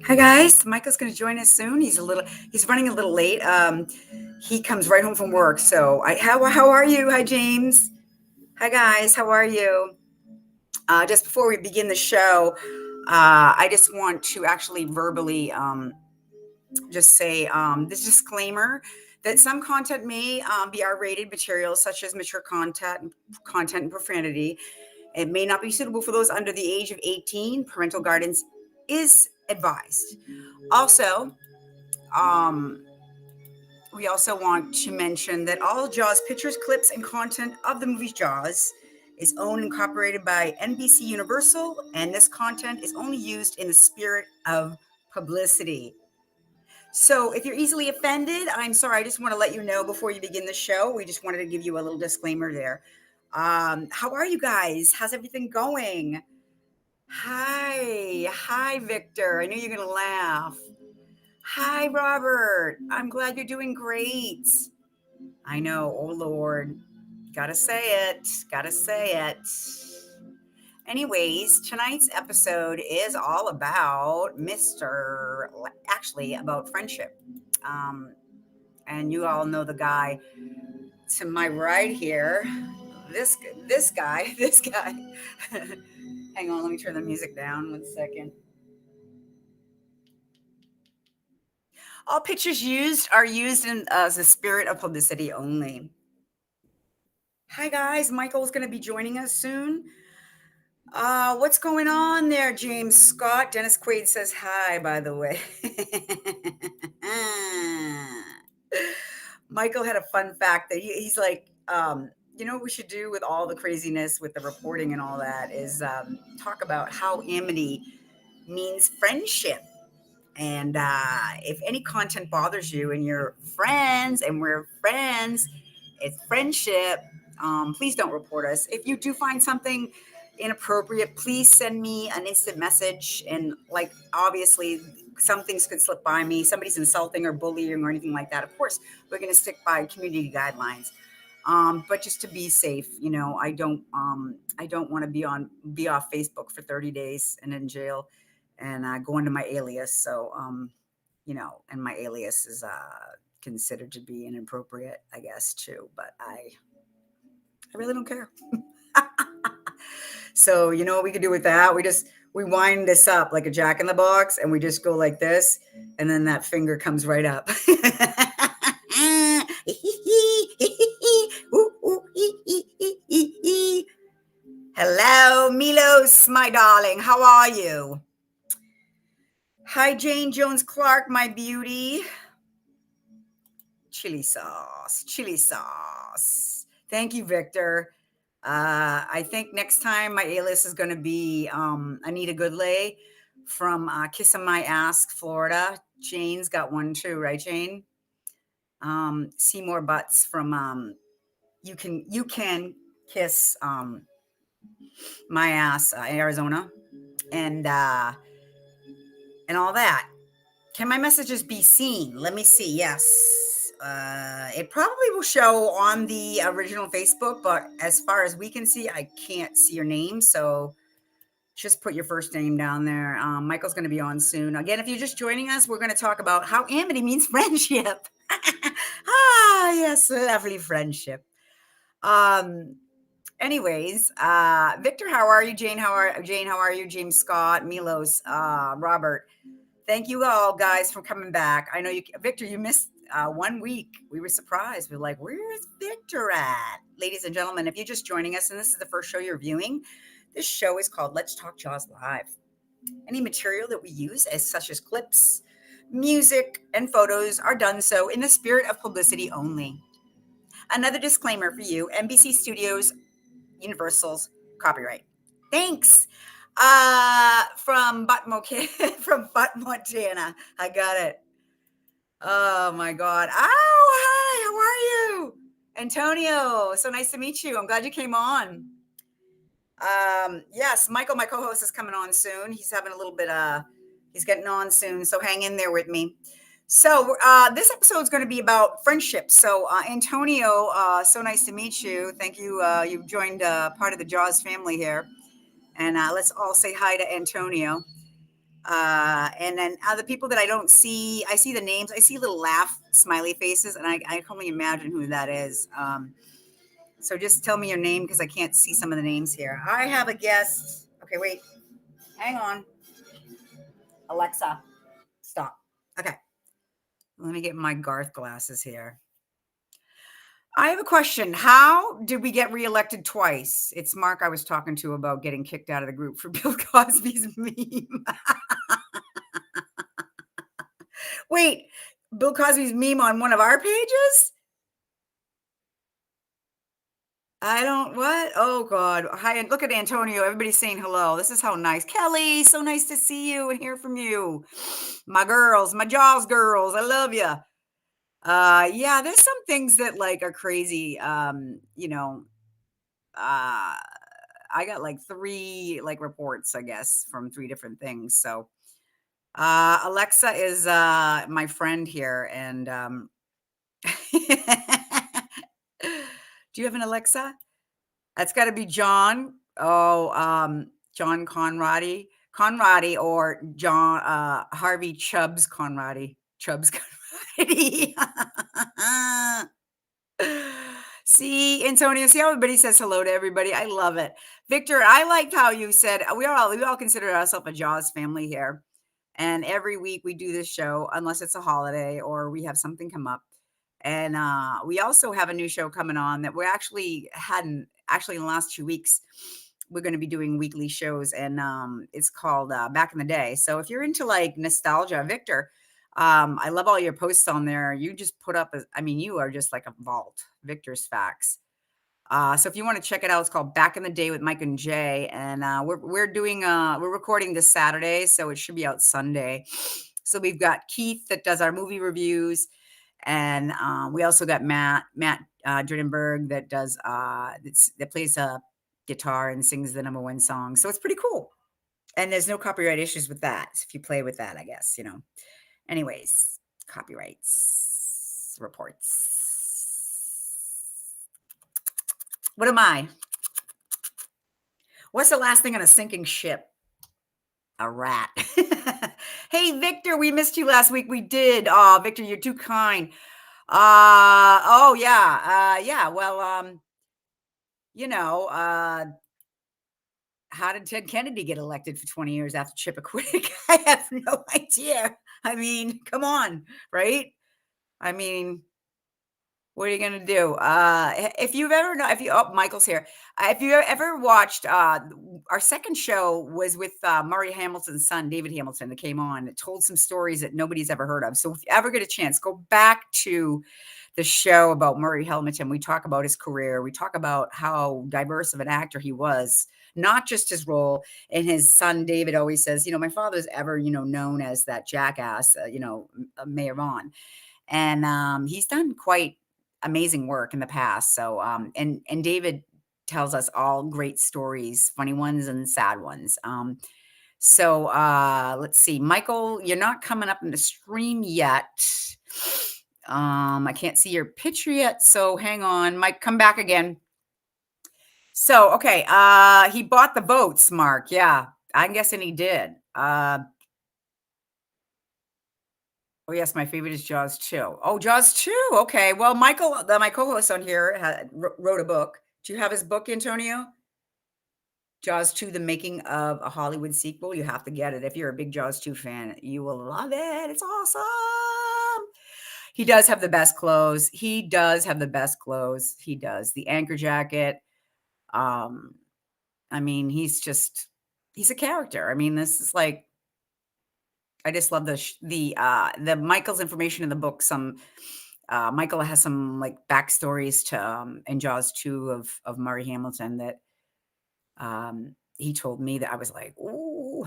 Hi guys, Michael's going to join us soon. He's running a little late. He comes right home from work. So how are you? Hi James. Hi guys, how are you? Just before we begin the show, I just want to actually verbally just say this disclaimer that some content may be R-rated material, such as mature content and profanity. It may not be suitable for those under the age of 18. Parental guidance is advised. Also, um, we also want to mention that all Jaws pictures, clips, and content of the movie Jaws is owned and copyrighted by NBC Universal, and this content is only used in the spirit of publicity. So if you're easily offended, I'm sorry. I just want to let you know before you begin the show. We just wanted to give you a little disclaimer there. How are you guys? How's everything going? Hi, Victor. I knew you were going to laugh. Hi, Robert. I'm glad you're doing great. I know. Oh, Lord. Gotta say it. Gotta say it. Anyways, tonight's episode is all about actually, about friendship. Um, and you all know the guy to my right here. This guy, this guy. Hang on, let me turn the music down 1 second. All pictures used are used in as a spirit of publicity only. Hi guys, Michael's going to be joining us soon. What's going on there, James Scott? Dennis Quaid says hi, by the way. Michael had a fun fact that he's like, what we should do with all the craziness with the reporting and all that is talk about how amity means friendship. And if any content bothers you and you're friends and we're friends, it's friendship, please don't report us. If you do find something inappropriate, please send me an instant message. And like, obviously, some things could slip by me. Somebody's insulting or bullying or anything like that. Of course, we're going to stick by community guidelines. But just to be safe, I don't want to be off Facebook for 30 days and in jail and go into my alias. So, and my alias is considered to be inappropriate, I guess, too. But I really don't care. So, you know what we could do with that? We wind this up like a jack in the box and we just go like this. And then that finger comes right up. Hello, Milos, my darling. How are you? Hi, Jane Jones Clark, my beauty. Chili sauce. Thank you, Victor. I think next time my alias is going to be Anita Goodlay from Kissin' My Ass, Florida. Jane's got one too, right, Jane? Seymour Butts from You Can Kiss My Ass, Arizona, and all that. Can my messages be seen? Let me see. Yes. It probably will show on the original Facebook, but as far as we can see, I can't see your name. So just put your first name down there. Michael's going to be on soon. Again, if you're just joining us, we're going to talk about how amity means friendship. Yes, lovely friendship. Anyways, Victor, how are you? Jane, how are you? James Scott, Milos, Robert. Thank you all, guys, for coming back. I know Victor, you missed 1 week. We were surprised. We're like, where's Victor at? Ladies and gentlemen, if you're just joining us and this is the first show you're viewing, this show is called Let's Talk Jaws Live. Any material that we use, such as clips, music, and photos, are done so in the spirit of publicity only. Another disclaimer for you, NBC Studios, Universal's copyright. Thanks. From Butt, Montana. I got it. Oh my God. Oh, hi. How are you? Antonio. So nice to meet you. I'm glad you came on. Yes, Michael, my co-host, is coming on soon. He's having a little bit, he's getting on soon. So hang in there with me. So this episode is going to be about friendship. So Antonio, so nice to meet you. Thank you. You've joined part of the Jaws family here. And let's all say hi to Antonio. And then other people that I don't see, I see the names, I see little laugh smiley faces, and I can only imagine who that is. So just tell me your name because I can't see some of the names here. I have a guest. Okay, wait, hang on. Alexa, stop. Okay, let me get my Garth glasses here. I have a question. How did we get reelected twice? It's Mark I was talking to about getting kicked out of the group for Bill Cosby's meme. Wait, Bill Cosby's meme on one of our pages? I don't what? Oh God. Hi, and look at Antonio. Everybody's saying hello. This is how nice. Kelly, so nice to see you and hear from you. My girls, my Jaws girls. I love you. Yeah, there's some things that like are crazy. I got like three like reports, I guess, from three different things. So Alexa is my friend here, and do you have an Alexa? That's got to be John. Oh, John Conradi, or John Harvey Chubbs Conradi. Chubbs Conradi. See, Antonio, see how everybody says hello to everybody. I love it. Victor, I liked how you said we all consider ourselves a Jaws family here. And every week we do this show, unless it's a holiday or we have something come up. And we also have a new show coming on that we actually hadn't actually in the last 2 weeks. We're going to be doing weekly shows, and it's called Back in the Day. So if you're into like nostalgia, Victor, I love all your posts on there. You just put up, I mean, you are just like a vault. Victor's Facts. So if you want to check it out, it's called Back in the Day with Mike and Jay, and we're recording this Saturday, so it should be out Sunday. So we've got Keith that does our movie reviews, and we also got Matt Drinenberg that does that plays a guitar and sings the number one song. So it's pretty cool, and there's no copyright issues with that. If you play with that, I guess Anyways, copyrights reports. What am I? What's the last thing on a sinking ship? A rat. Hey, Victor, we missed you last week. We did. Oh, Victor, you're too kind. Oh yeah. Yeah. Well, you know, uh, how did Ted Kennedy get elected for 20 years after Chippewa? I have no idea. I mean, come on, right? I mean, what are you gonna do? If you've ever know, if you oh, Michael's here. If you ever watched, our second show was with Murray Hamilton's son, David Hamilton, that came on. It told some stories that nobody's ever heard of. So if you ever get a chance, go back to the show about Murray Hamilton. We talk about his career. We talk about how diverse of an actor he was, not just his role. And his son David always says, my father's ever, known as that jackass, Mayor Vaughn, and he's done quite amazing work in the past. So, and David tells us all great stories, funny ones and sad ones. So let's see, Michael, you're not coming up in the stream yet. I can't see your picture yet, so hang on. Mike, come back again. So, okay, he bought the votes, Mark. Yeah, I'm guessing he did. Oh, yes, my favorite is Jaws 2. Oh, Jaws 2. Okay. Well, Michael, my co-host on here, wrote a book. Do you have his book, Antonio? Jaws 2, The Making of a Hollywood Sequel. You have to get it. If you're a big Jaws 2 fan, you will love it. It's awesome. He does have the best clothes. He does have the best clothes. He does. The anchor jacket. Um, I mean, he's a character. I mean, this is like, I just love the Michael's information in the book. Michael has some like backstories to in Jaws 2 of Murray Hamilton that he told me that I was like, ooh,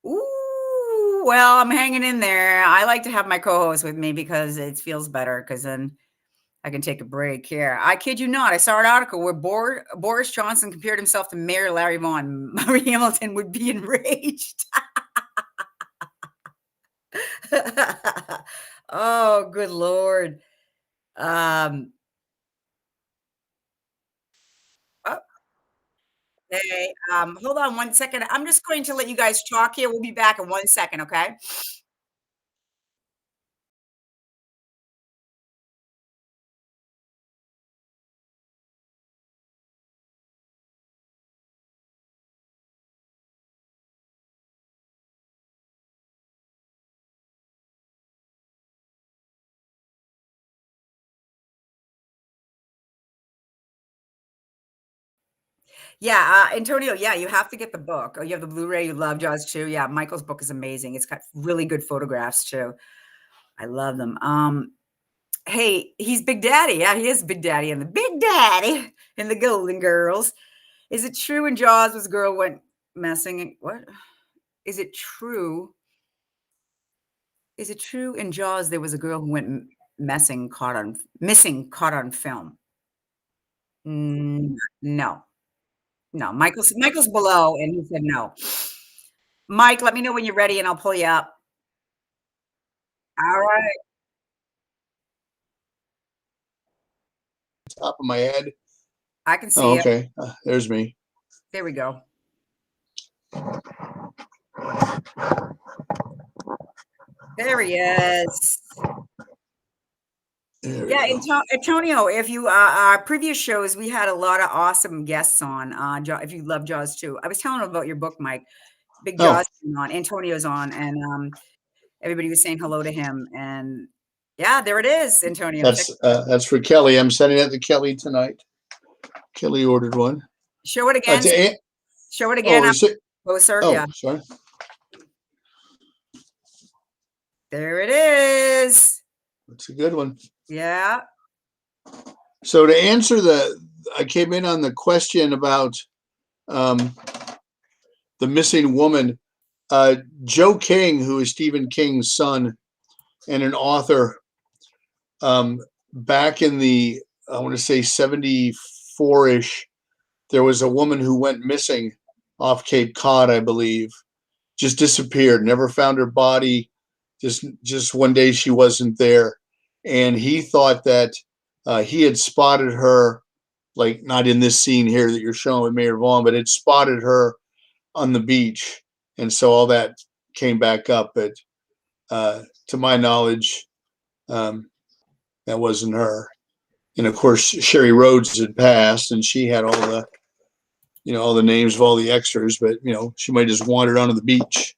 well, I'm hanging in there. I like to have my co-host with me because it feels better because then I can take a break here. I kid you not. I saw an article where Boris Johnson compared himself to Mayor Larry Vaughn. Murray Hamilton would be enraged. Oh, good Lord. Um, oh, Hey, hold on 1 second. I'm just going to let you guys talk here. We'll be back in 1 second, okay? Yeah, Antonio, yeah, you have to get the book. Oh, you have the Blu-ray, you love Jaws too. Yeah, Michael's book is amazing. It's got really good photographs too. I love them. Hey, he's Big Daddy. Yeah, he is Big Daddy and the Big Daddy and the Golden Girls. Is it true in Jaws was a girl went messing? What? Is it true? Is it true in Jaws there was a girl who went missing caught on film? No. No, Michael's below, and he said no. Mike, let me know when you're ready, and I'll pull you up. All right. Top of my head. I can see Oh, it. okay. There's me. There we go. There he is. Yeah, Antonio, if you our previous shows, we had a lot of awesome guests on. If you love Jaws too, I was telling him about your book, Mike. Big Oh, Jaws on, Antonio's on, and everybody was saying hello to him. And yeah, there it is, Antonio. Check. That's for Kelly. I'm sending it to Kelly tonight. Kelly ordered one. Show it again. Show it again. Oh, is it? Closer. Oh, Yeah. sorry. There it is. It's a good one. Yeah. So to answer I came in on the question about the missing woman. Joe King, who is Stephen King's son and an author, back in the, I want to say 74-ish, there was a woman who went missing off Cape Cod, I believe, just disappeared, never found her body. Just one day she wasn't there. And he thought that he had spotted her, like not in this scene here that you're showing with Mayor Vaughn, but had spotted her on the beach. And so all that came back up. But to my knowledge, that wasn't her. And of course, Sherry Rhodes had passed, and she had all the names of all the extras, but she might have just wandered onto the beach.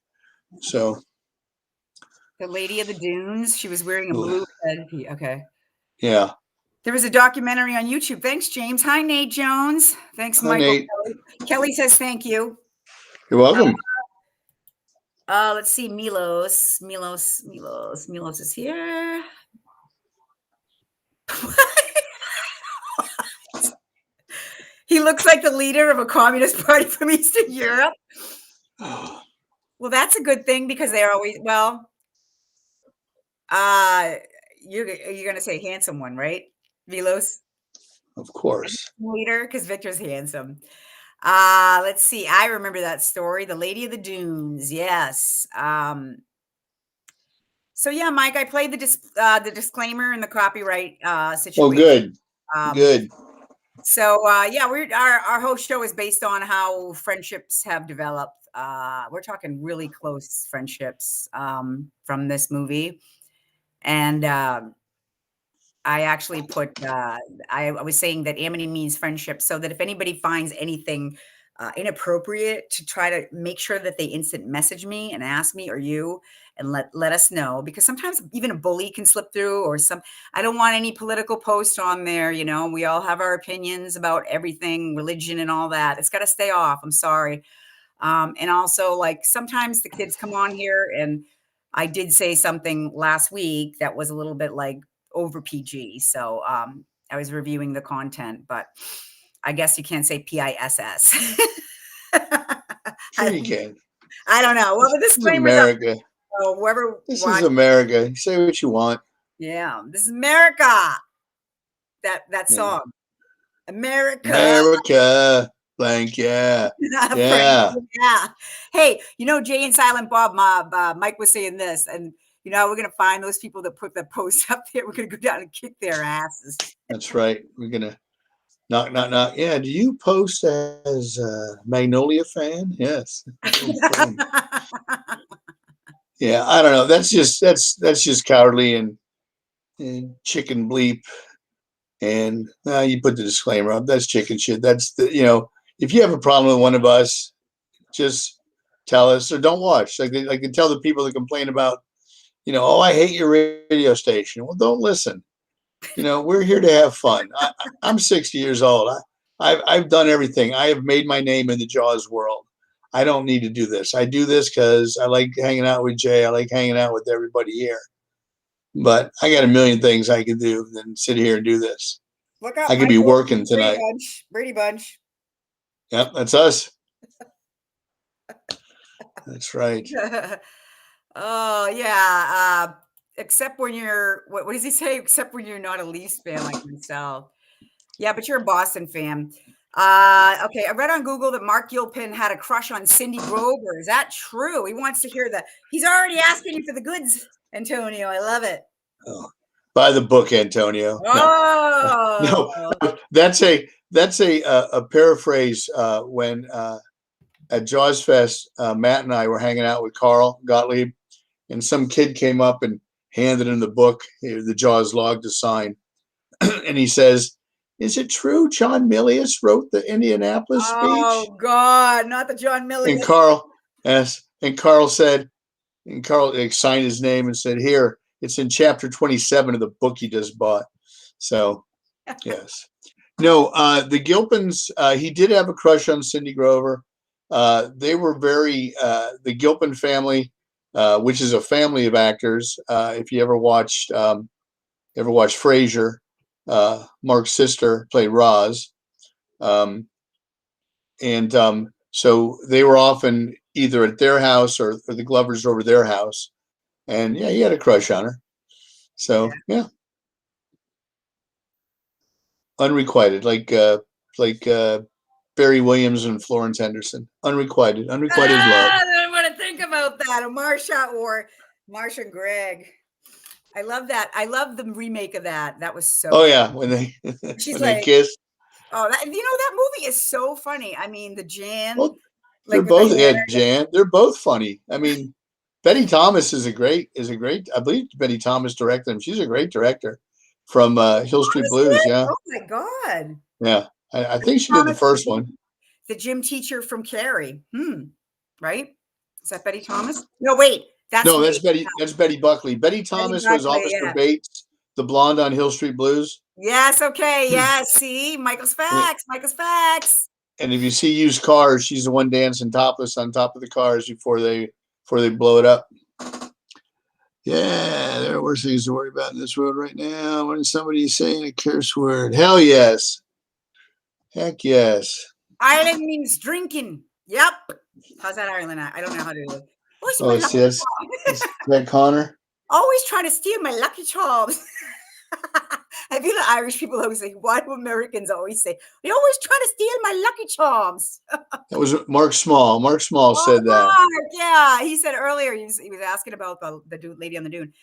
So the Lady of the Dunes. She was wearing a blue headpiece. Okay. Yeah. There was a documentary on YouTube. Thanks, James. Hi, Nate Jones. Thanks, Hi, Michael. Nate. Kelly says thank you. You're welcome. Let's see. Milos is here. He looks like the leader of a communist party from Eastern Europe. Well, that's a good thing because they're always you're going to say handsome one, right? Milos? Of course. Leader, because Victor's handsome. Let's see. I remember that story, The Lady of the Dunes. Yes. So yeah, Mike, I played the disclaimer and the copyright situation. Oh, good. Good. So yeah, our whole show is based on how friendships have developed. We're talking really close friendships from this movie, and I actually put I was saying that amity means friendship, so that if anybody finds anything inappropriate, to try to make sure that they instant message me and ask me or you, and let us know, because sometimes even a bully can slip through, or I don't want any political post on there. We all have our opinions about everything, religion and all that. It's got to stay off. I'm sorry. And also, like, sometimes the kids come on here, and I did say something last week that was a little bit like over PG. So I was reviewing the content, but I guess you can't say PISS. Sure you can. I don't know. Well, the This is disclaimer's up. America. So whoever This watched, is America. You say what you want. yeah, this is America. That Yeah. song, America. America. Blank. Yeah. Yeah. Yeah. Hey, Jay and Silent Bob, Mike was saying this, and we're gonna find those people that put the post up there. We're gonna go down and kick their asses. That's right. We're gonna Knock, knock, knock. Yeah. Do you post as a Magnolia fan? Yes. Boom. Yeah. I don't know. That's just cowardly and chicken bleep. And you put the disclaimer up. That's chicken shit. That's if you have a problem with one of us, just tell us or don't watch. Like I can tell the people that complain about, oh, I hate your radio station. Well, don't listen. We're here to have fun. I'm 60 years old. I've done everything. I have made my name in the Jaws world. I don't need to do this. I do this because I like hanging out with Jay. I like hanging out with everybody here. But I got a million things I could do than sit here and do this. Look up I could be Michael working tonight. Brady Bunch. Yep, that's us. That's right. Oh yeah. Except when you're what does he say? Except when you're not a Leafs fan like myself. Yeah, but you're a Boston fan. Okay, I read on Google that Mark Gilpin had a crush on Cindy Grover. Is that true? He wants to hear that. He's already asking you for the goods, Antonio. I love it. Oh, buy the book, Antonio. Oh, no, that's a paraphrase. When at Jaws Fest, Matt and I were hanging out with Carl Gottlieb, and some kid came up and handed him the book, the Jaws log to sign, and he says, "Is it true John Milius wrote the Indianapolis speech?" Oh God, not the John Milius. And Carl said, and Carl signed his name and said, "Here, it's in chapter 27 of the book he just bought." So, yes. No, the Gilpins, he did have a crush on Cindy Grover. They were the Gilpin family, which is a family of actors. If you ever watched Frasier, Mark's sister played Roz. So they were often either at their house or the Glovers over their house. And yeah, he had a crush on her. So yeah. Unrequited, like Barry Williams and Florence Henderson. Unrequited love. I didn't want to think about that. Marsha and Greg. I love that. I love the remake of that. That was so. Oh yeah, when they they kiss. Oh, that movie is so funny. I mean, the Jan. Well, they're both Jan. They're both funny. I mean, Betty Thomas is a great. I believe Betty Thomas directed them. She's a great director from Hill Street Blues. Yeah. Oh my God. Yeah, I think she did the first one. The gym teacher from Carrie. Right? Is that Betty Thomas? No, wait. That's Betty. That's Betty Buckley. Betty Thomas was Officer Bates, the blonde on Hill Street Blues. Yes. Okay. Yeah. See, Michael's facts. And if you see used cars, she's the one dancing topless on top of the cars before they blow it up. Yeah, there are worse things to worry about in this world right now. When somebody's saying a curse word, hell yes, heck yes. Ireland means drinking. Yep. How's that Ireland? I don't know how to do it. Oh, see, is that Connor? Always trying to steal my Lucky Charms. I feel like Irish people always say, why do Americans always say, you're always trying to steal my Lucky Charms? That was Mark Small. Mark Small said that. Mark, yeah, he said earlier, he was asking about the lady on the dune.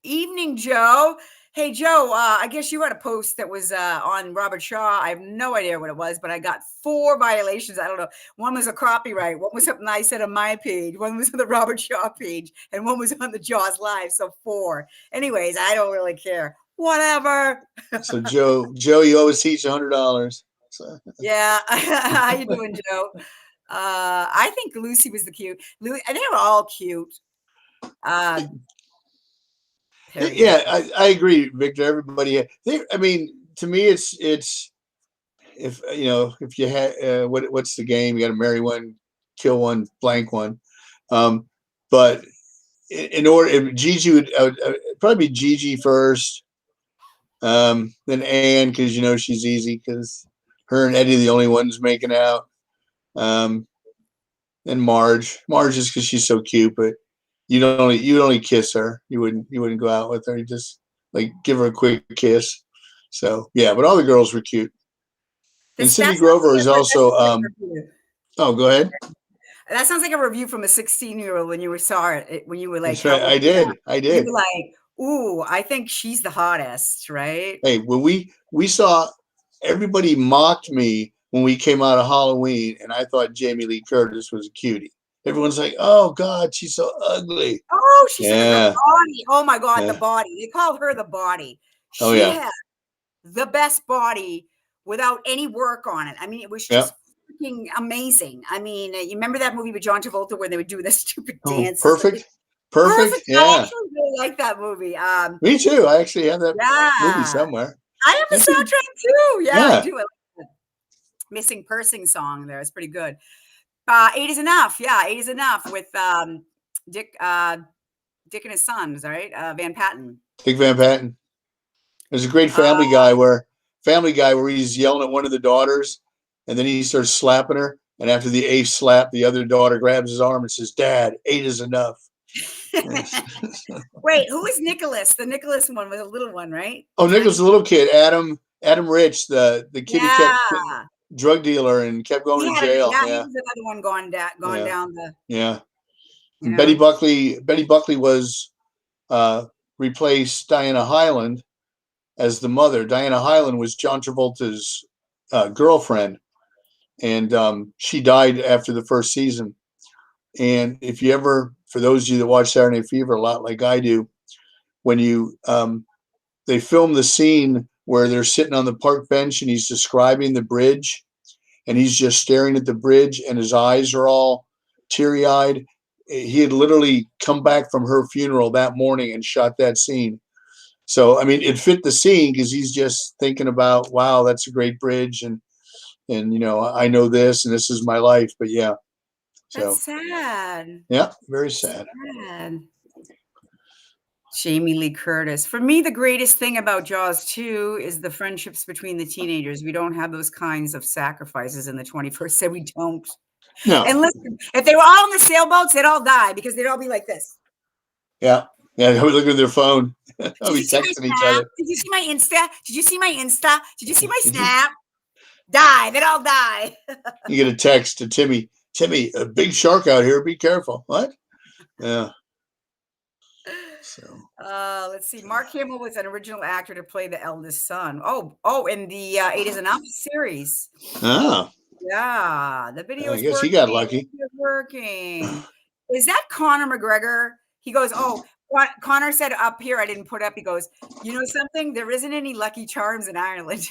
Evening, Joe. Hey, Joe, I guess you had a post that was on Robert Shaw. I have no idea what it was, but I got 4 violations. I don't know. One was a copyright. One was something I said on my page. One was on the Robert Shaw page. And one was on the Jaws Live. So 4. Anyways, I don't really care. Whatever. So, Joe, you always teach $100. So. Yeah. How you doing, Joe? I think Lucy was the cute. They were all cute. Yeah, I agree, Victor. Everybody, I mean, to me, it's if you had what's the game? You got to marry one, kill one, blank one. But in order, Gigi would probably be Gigi first, then Anne because she's easy because her and Eddie are the only ones making out. Then Marge is because she's so cute, but. You'd only kiss her. You wouldn't go out with her. You just give her a quick kiss. So yeah, but all the girls were cute. And Cindy Grover is also. Oh, go ahead. That sounds like a review from a 16-year-old when you saw it. When you were like, that's right. I did. You were like, ooh, I think she's the hottest, right? Hey, when we saw everybody mocked me when we came out of Halloween, and I thought Jamie Lee Curtis was a cutie. Everyone's like, "Oh God, she's so ugly." Oh, she's her Yeah, body. Oh my God, the yeah. body. They call her the body. Oh She yeah, had the best body without any work on it. I mean, it was yeah. just freaking amazing. I mean, you remember that movie with John Travolta where they would do the stupid Oh, dances? perfect, perfect. Perfect. I Yeah, actually really like that movie. me too. I actually have that movie Yeah, somewhere. I have the That's a, soundtrack too. Yeah, I yeah. do. I like the Missing Person song there. It's pretty good. Eight is enough. Yeah, eight is enough with Dick Dick and his sons, right? Van Patten. Dick Van Patten. There's a great Uh, Family Guy where he's yelling at one of the daughters, and then he starts slapping her. And after the eighth slap, the other daughter grabs his arm and says, "Dad, eight is enough." Wait, who is Nicholas? The Nicholas one was a little one, right? Oh, Tiny. Nicholas, the little kid, Adam Rich, the kid who kept Yeah. drug dealer and kept going to jail. He Yeah, was another one gone yeah, down the, yeah. you And know. Betty Buckley was replaced Diana Hyland as the mother. Diana Hyland was John Travolta's girlfriend, and she died after the first season. And if you ever, for those of you that watch Saturday Night Fever a lot, like I do, when you they film the scene where they're sitting on the park bench and he's describing the bridge, and he's just staring at the bridge, and his eyes are all teary-eyed. He had literally come back from her funeral that morning and shot that scene. So I mean, it fit the scene because he's just thinking about, wow, that's a great bridge, and I know this, and this is my life. But yeah, That's so sad. yeah, very sad. Sad. Jamie Lee Curtis. For me, the greatest thing about Jaws 2 is the friendships between the teenagers. We don't have those kinds of sacrifices in the 21st century. We don't. No, And listen, if they were all on the sailboats, they'd all die because they'd all be like this. yeah, they'll be looking at their phone. They'll Did you be see my texting each snap? other. Did you see my Insta? Did you see my Insta? Did you see my snap? Die. They'd all die. You get a text to Timmy. Timmy, a big shark out here. Be careful. What? Yeah. So. Let's see. Mark Hamill was an original actor to play the eldest son. In the Eight is Enough series. Ah. Yeah, the video's I guess working. he got lucky. It's working. Is that Conor McGregor? He goes, oh, what Connor said up here, I didn't put up. He goes, you know something? There isn't any Lucky Charms in Ireland.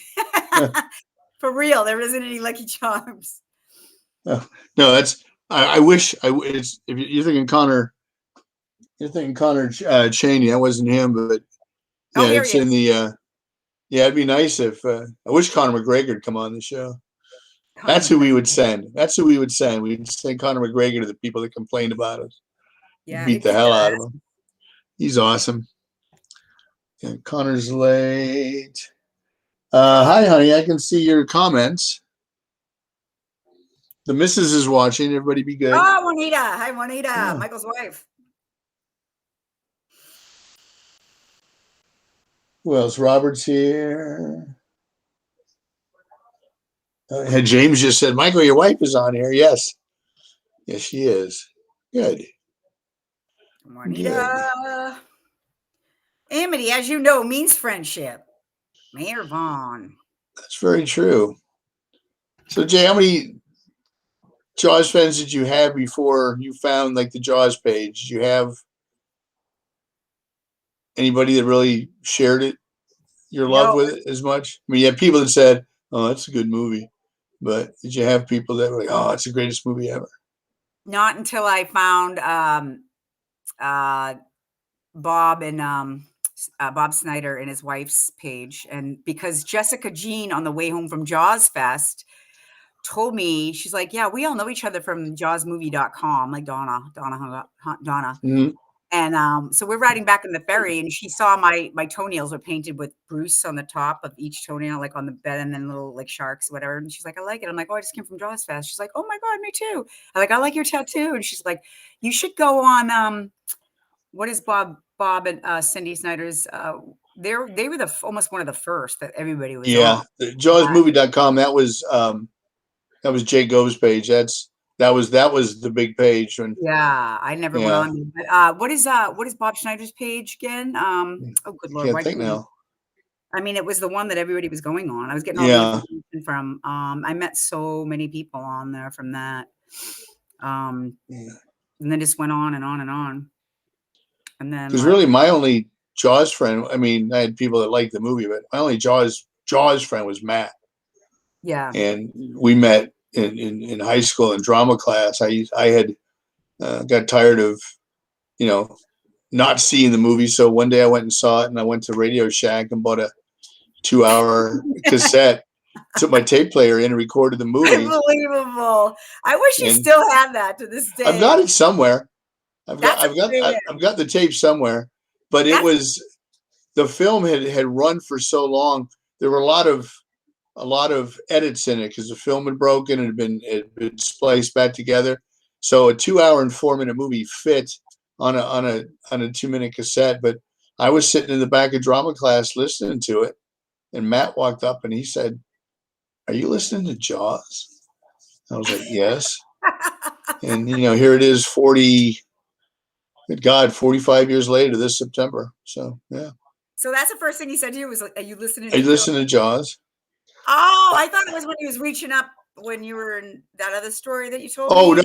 For real, there isn't any Lucky Charms. No, that's. I wish. It's if you're thinking Connor. You're thinking Connor Chaney. That wasn't him, but yeah, it's in the. Yeah, it'd be nice if. I wish Conor McGregor would come on the show. That's who we would send. That's who we would send. We'd send Conor McGregor to the people that complained about us. Yeah, Beat the hell out of him. He's awesome. Yeah, Connor's late. Hi, honey. I can see your comments. The missus is watching. Everybody be good. Oh, Juanita. Hi, Juanita. Yeah. Michael's wife. Who else? Robert's here. James just said, Michael, your wife is on here. Yes. Yes, she is. Good. Juanita. Amity, as you know, means friendship. Mayor Vaughn. That's very true. So, Jay, how many Jaws fans did you have before you found like the Jaws page? Did you have anybody that really shared it, your love with it as much? I mean, you had people that said, oh, that's a good movie. But did you have people that were like, oh, it's the greatest movie ever? Not until I found Bob and Bob Snyder and his wife's page. And because Jessica Jean on the way home from Jaws Fest told me, she's like, yeah, we all know each other from jawsmovie.com, like Donna. Mm-hmm. And so we're riding back in the ferry, and she saw my toenails were painted with Bruce on the top of each toenail, like on the bed, and then little like sharks, whatever. And she's like, I like it. I'm like, oh, I just came from Jaws Fest. She's like, oh my God, me too. I'm like, I like your tattoo. And she's like, you should go on what is Bob and Cindy Snyder's they were almost one of the first that everybody was on. Jawsmovie.com, that was Jay Gove's page. That was the big page when I never went on. But what is Bob Schneider's page again? Oh good Lord, can't think now. I mean, it was the one that everybody was going on. I was getting all the Yeah. information from, I met so many people on there from that. And then just went on and on and on. And then Because really, my only Jaws friend, I mean, I had people that liked the movie, but my only Jaws friend was Matt. yeah. And we met in high school in drama class. I had got tired of, not seeing the movie. So one day I went and saw it, and I went to Radio Shack and bought a 2-hour cassette, took my tape player in and recorded the movie. Unbelievable. I wish you And still had that to this day. I've got it somewhere. I've got That's the tape somewhere, but it That's- was, the film had run for so long. There were a lot of edits in it because the film had broken and had been spliced back together. So a 2-hour and 4-minute movie fit on a 2-minute cassette. But I was sitting in the back of drama class listening to it, and Matt walked up and he said, "Are you listening to Jaws?" I was like, "Yes." And here it is, 45 years later this September. So yeah. So that's the first thing he said to you was, "Are you listening?" Are you listening to Jaws? Oh, I thought it was when he was reaching up when you were in that other story that you told Oh me.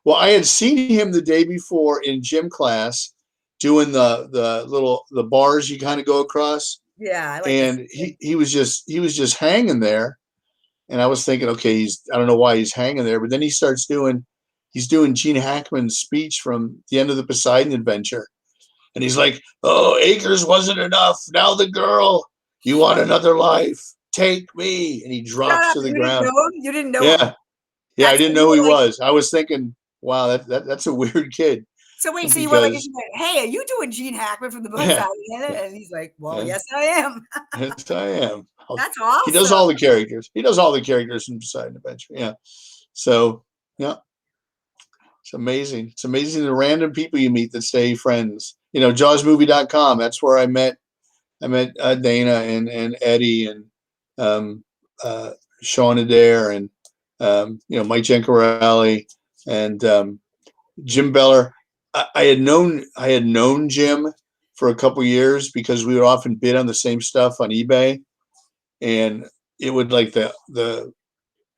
no, I had seen him the day before in gym class doing the bars you kind of go across. Yeah, I like And he was just hanging there. And I was thinking, okay, I don't know why he's hanging there, but then he's doing Gene Hackman's speech from the end of the Poseidon Adventure. And he's like, "Oh, acres wasn't enough. Now the girl, you want another life. Take me." And he drops to the ground. You didn't know Yeah. him. Yeah, I That's didn't know who he was. I was thinking, wow, that's a weird kid. So wait, so you were like, Because "Hey, are you doing Gene Hackman from the yeah, Poseidon?" And he's like, "Well, yeah, yes, I am." yes, I am. That's He does awesome. all the characters. He does all the characters in Poseidon Adventure. Yeah. So yeah, it's amazing. It's amazing the random people you meet that stay friends. JawsMovie.com. That's where I met Dana and Eddie and um, Sean Adair and Mike Gencarelli and Jim Beller. I had known Jim for a couple years because we would often bid on the same stuff on eBay, and it would like the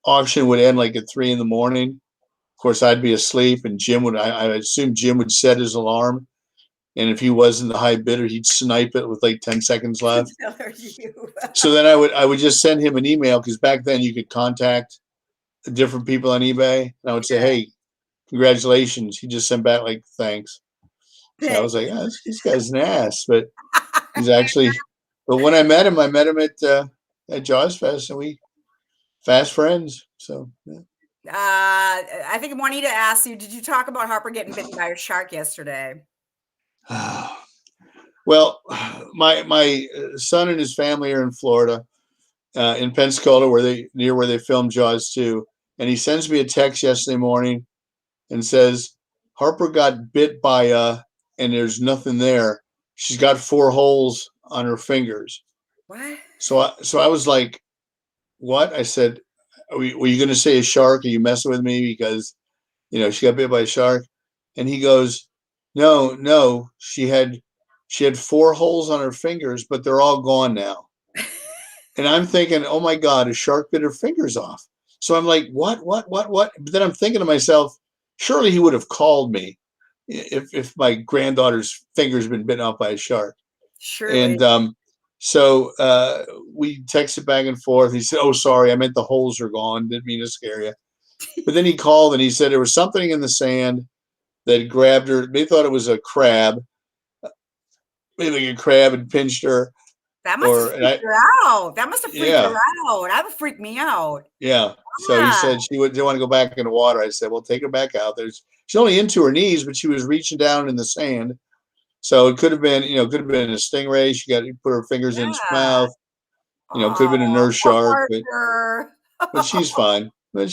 auction would end like at 3 a.m. Of course, I'd be asleep, and I assume Jim would set his alarm, and if he wasn't the high bidder, he'd snipe it with like 10 seconds left. So then I would just send him an email because back then you could contact different people on eBay, and I would say, "Hey, congratulations." He just sent back like, "Thanks." So I was like, "Oh, this guy's an ass," but he's actually. But when I met him at Jaws Fest, and we fast friends. So yeah. I think Juanita asked you, did you talk about Harper getting bitten by a shark yesterday? Well, my son and his family are in Florida, in Pensacola, near where they filmed Jaws 2, and he sends me a text yesterday morning and says Harper got bit by and there's nothing there. She's got 4 holes on her fingers. What? So I was like, "What?" I said, were you going to say a shark? Are you messing with me? Because, she got bit by a shark. And he goes, no, she had 4 holes on her fingers, but they're all gone now. And I'm thinking, oh my God, a shark bit her fingers off. So I'm like, what? But then I'm thinking to myself, surely he would have called me if my granddaughter's fingers been bitten off by a shark. Surely. And so we texted back and forth. He said, "Oh, sorry, I meant the holes are gone. Didn't mean to scare you." But then he called and he said there was something in the sand that grabbed her. They thought it was a crab. Maybe like a crab had pinched her. That must have freaked her out. That must have freaked her out. That would freak me out. Yeah. So he said she didn't want to go back in the water. I said, "Well, take her back out." She's only into her knees, but she was reaching down in the sand. So it could have been, a stingray. She put her fingers in his mouth. Could have been a nurse shark, but she's fine. But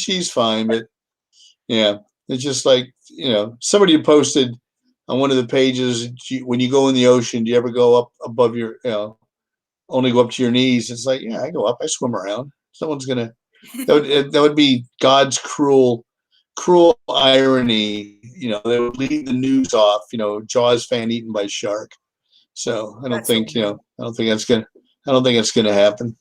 yeah, it's just like, somebody posted on one of the pages, when you go in the ocean, do you ever go up above your, only go up to your knees? It's like, yeah, I go up, I swim around. Someone's gonna, that would be God's cruel irony. They would leave the news off, Jaws fan eaten by shark. So I don't think, I don't think it's going to happen.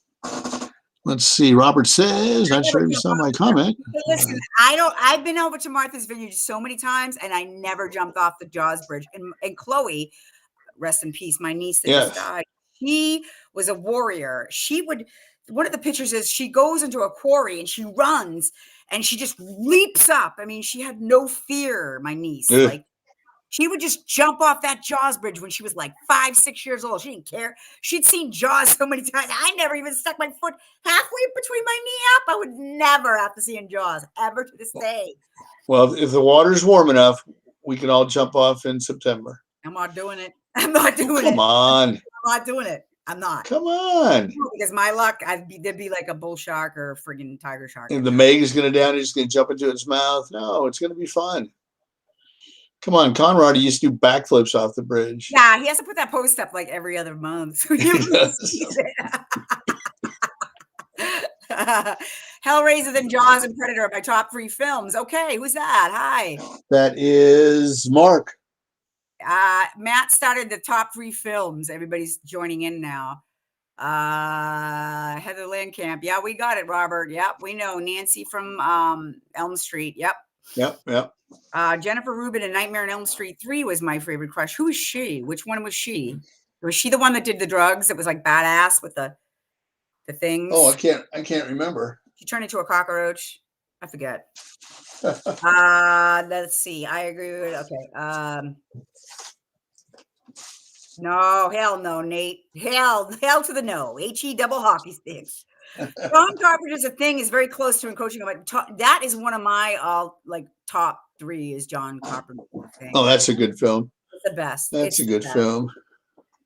Let's see. Robert says, not sure if you saw my comment. Hey, listen, I've been over to Martha's Vineyard so many times, and I never jumped off the Jaws Bridge. And Chloe, rest in peace, my niece that just died, she was a warrior. One of the pictures is she goes into a quarry and she runs and she just leaps up. I mean, she had no fear, my niece. Like, she would just jump off that Jaws bridge when she was like 5, 6 years old. She didn't care. She'd seen Jaws so many times. I never even stuck my foot halfway between my knee up. I would never have to see in Jaws ever to this day. Well, if the water's warm enough, we can all jump off in September. I'm not doing it. I'm not doing it. Come on. I'm not doing it. I'm not. Come on. Because my luck, there'd be like a bull shark or a friggin' tiger shark. And the Meg is going to down. It's going to jump into its mouth. No, it's going to be fun. Come on, Conrad used to do backflips off the bridge. Yeah, he has to put that post up like every other month. Hellraiser, then Jaws, and Predator are my top 3 films. Okay, who's that? Hi. That is Mark. Matt started the top 3 films. Everybody's joining in now. Heather Landcamp. Yeah, we got it, Robert. Yep, we know. Nancy from Elm Street. Yep. Jennifer Rubin in Nightmare on Elm Street 3 was my favorite crush. Who is she? Which one was she? Was she the one that did the drugs? That was like badass with the things. Oh, I can't remember. She turned into a cockroach. I forget. Let's see. I agree with okay. No, hell no, Nate. Hell to the no. HE double hockey sticks. John Carpenter's A Thing is very close to encroaching on that is one of my top 3 is John Carpenter's Thing. Oh, that's a good film. It's the best. That's a good film.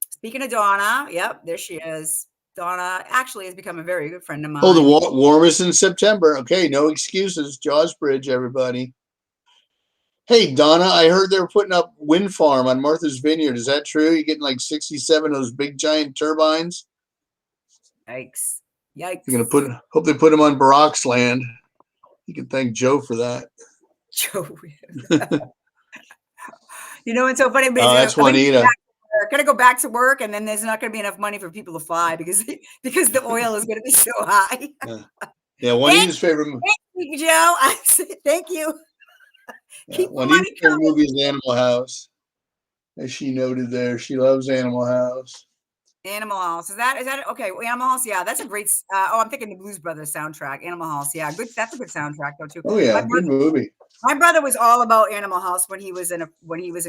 Speaking of Donna, yep, there she is. Donna actually has become a very good friend of mine. Oh, the warmest in September. Okay, no excuses. Jaws Bridge, everybody. Hey, Donna, I heard they were putting up wind farm on Martha's Vineyard. Is that true? You're getting like 67 of those big giant turbines? Yikes. You're gonna hope they put them on Barack's land. You can thank Joe for that. Joe. It's so funny. That's Juanita. Gonna go back to work, and then there's not gonna be enough money for people to fly because the oil is gonna be so high. Yeah, Juanita's favorite movie. Thank you, Joe. Thank you. Juanita's favorite movie is Animal House. As she noted there, she loves Animal House. Animal House. Is that okay? Animal House, yeah, that's a great. I'm thinking the Blues Brothers soundtrack. Animal House, yeah, good. That's a good soundtrack though too. Oh yeah, good movie. My brother was all about Animal House when he was in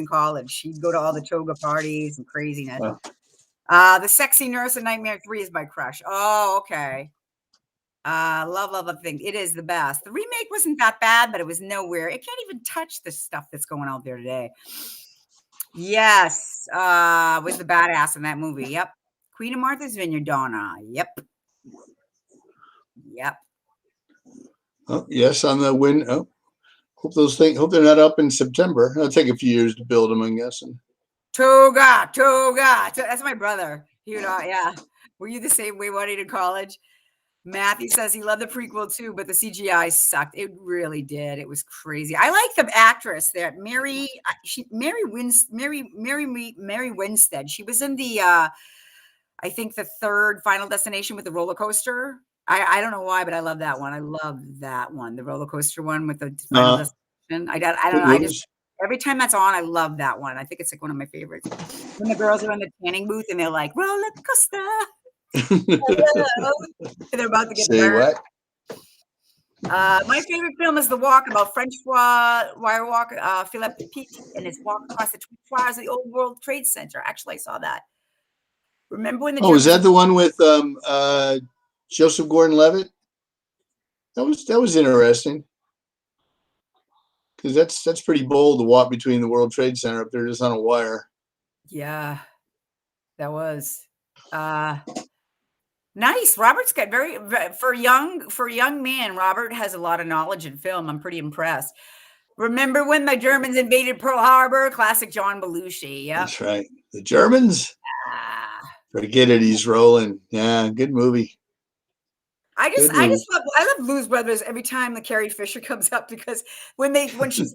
college. He'd go to all the toga parties and craziness. Wow. The Sexy Nurse in Nightmare 3 is my crush. Oh, okay. Love the thing. It is the best. The remake wasn't that bad, but it was nowhere. It can't even touch the stuff that's going out there today. Yes, was the badass in that movie. Yep. Queen of Martha's Vineyard, Donna. Yep. Oh, yes, on the win. Oh, hope they're not up in September. It'll take a few years to build them, I'm guessing. Toga. That's my brother. Yeah. Were you the same way when in college? Matthew says he loved the prequel too, but the CGI sucked. It really did. It was crazy. I like the actress there, Mary Winstead. She was in the I think the 3rd Final Destination with the roller coaster. I don't know why, but I love that one. I love that one, the roller coaster one with the Final Destination. I don't know. Every time that's on, I love that one. I think it's like one of my favorites. When the girls are in the tanning booth and they're like roller coaster. They're about to get burned. My favorite film is The Walk, about French wire walk Philippe Petit and his walk across the Twin Towers of the Old World Trade Center. Actually, I saw that. Remember when is that the one with Joseph Gordon-Levitt? That was interesting because that's pretty bold to walk between the World Trade Center up there just on a wire. Yeah, that was. Nice. Robert's got for a young man. Robert has a lot of knowledge in film. I'm pretty impressed. Remember when the Germans invaded Pearl Harbor? Classic John Belushi. Yeah, that's right. The Germans. Forget it. He's rolling. Yeah, good movie. Good I movie. just I love Blues Brothers every time the Carrie Fisher comes up because when she's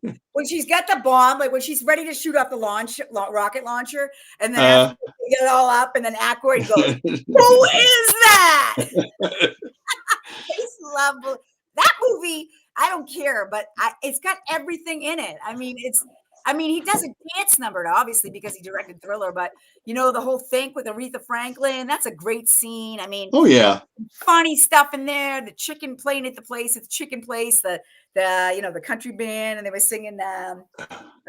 got the bomb, like when she's ready to shoot off the rocket launcher, and then after Uh, they get it all up, and then Aykroyd goes, "Who is that?" I just love that movie. I don't care, but it's got everything in it. I mean, he does a dance number, obviously, because he directed Thriller, but the whole thing with Aretha Franklin, that's a great scene. I mean, oh yeah. funny stuff in there. The chicken playing at the chicken place, the the country band, and they were singing the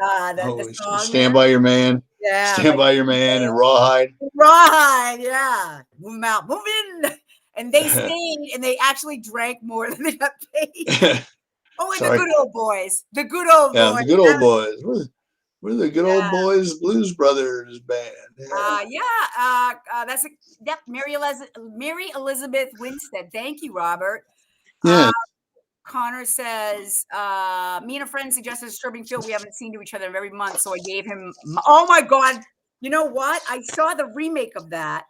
Oh, song Stand there. by Your Man. Yeah, Stand like by Your Man and Rawhide. Rawhide, yeah. Move them out, move in. And they stayed and they actually drank more than they got paid. Oh, and the Sorry. good old boys. The good old Yeah, boys. the good old boys. We're the good old Yeah. boys Blues Brothers band. Yeah. That's yep, Mary Elizabeth Winstead. Thank you, Robert. Yeah. Connor says, me and a friend suggested a disturbing film we haven't seen to each other every month, so I gave him, oh my God, you know what? I saw the remake of that,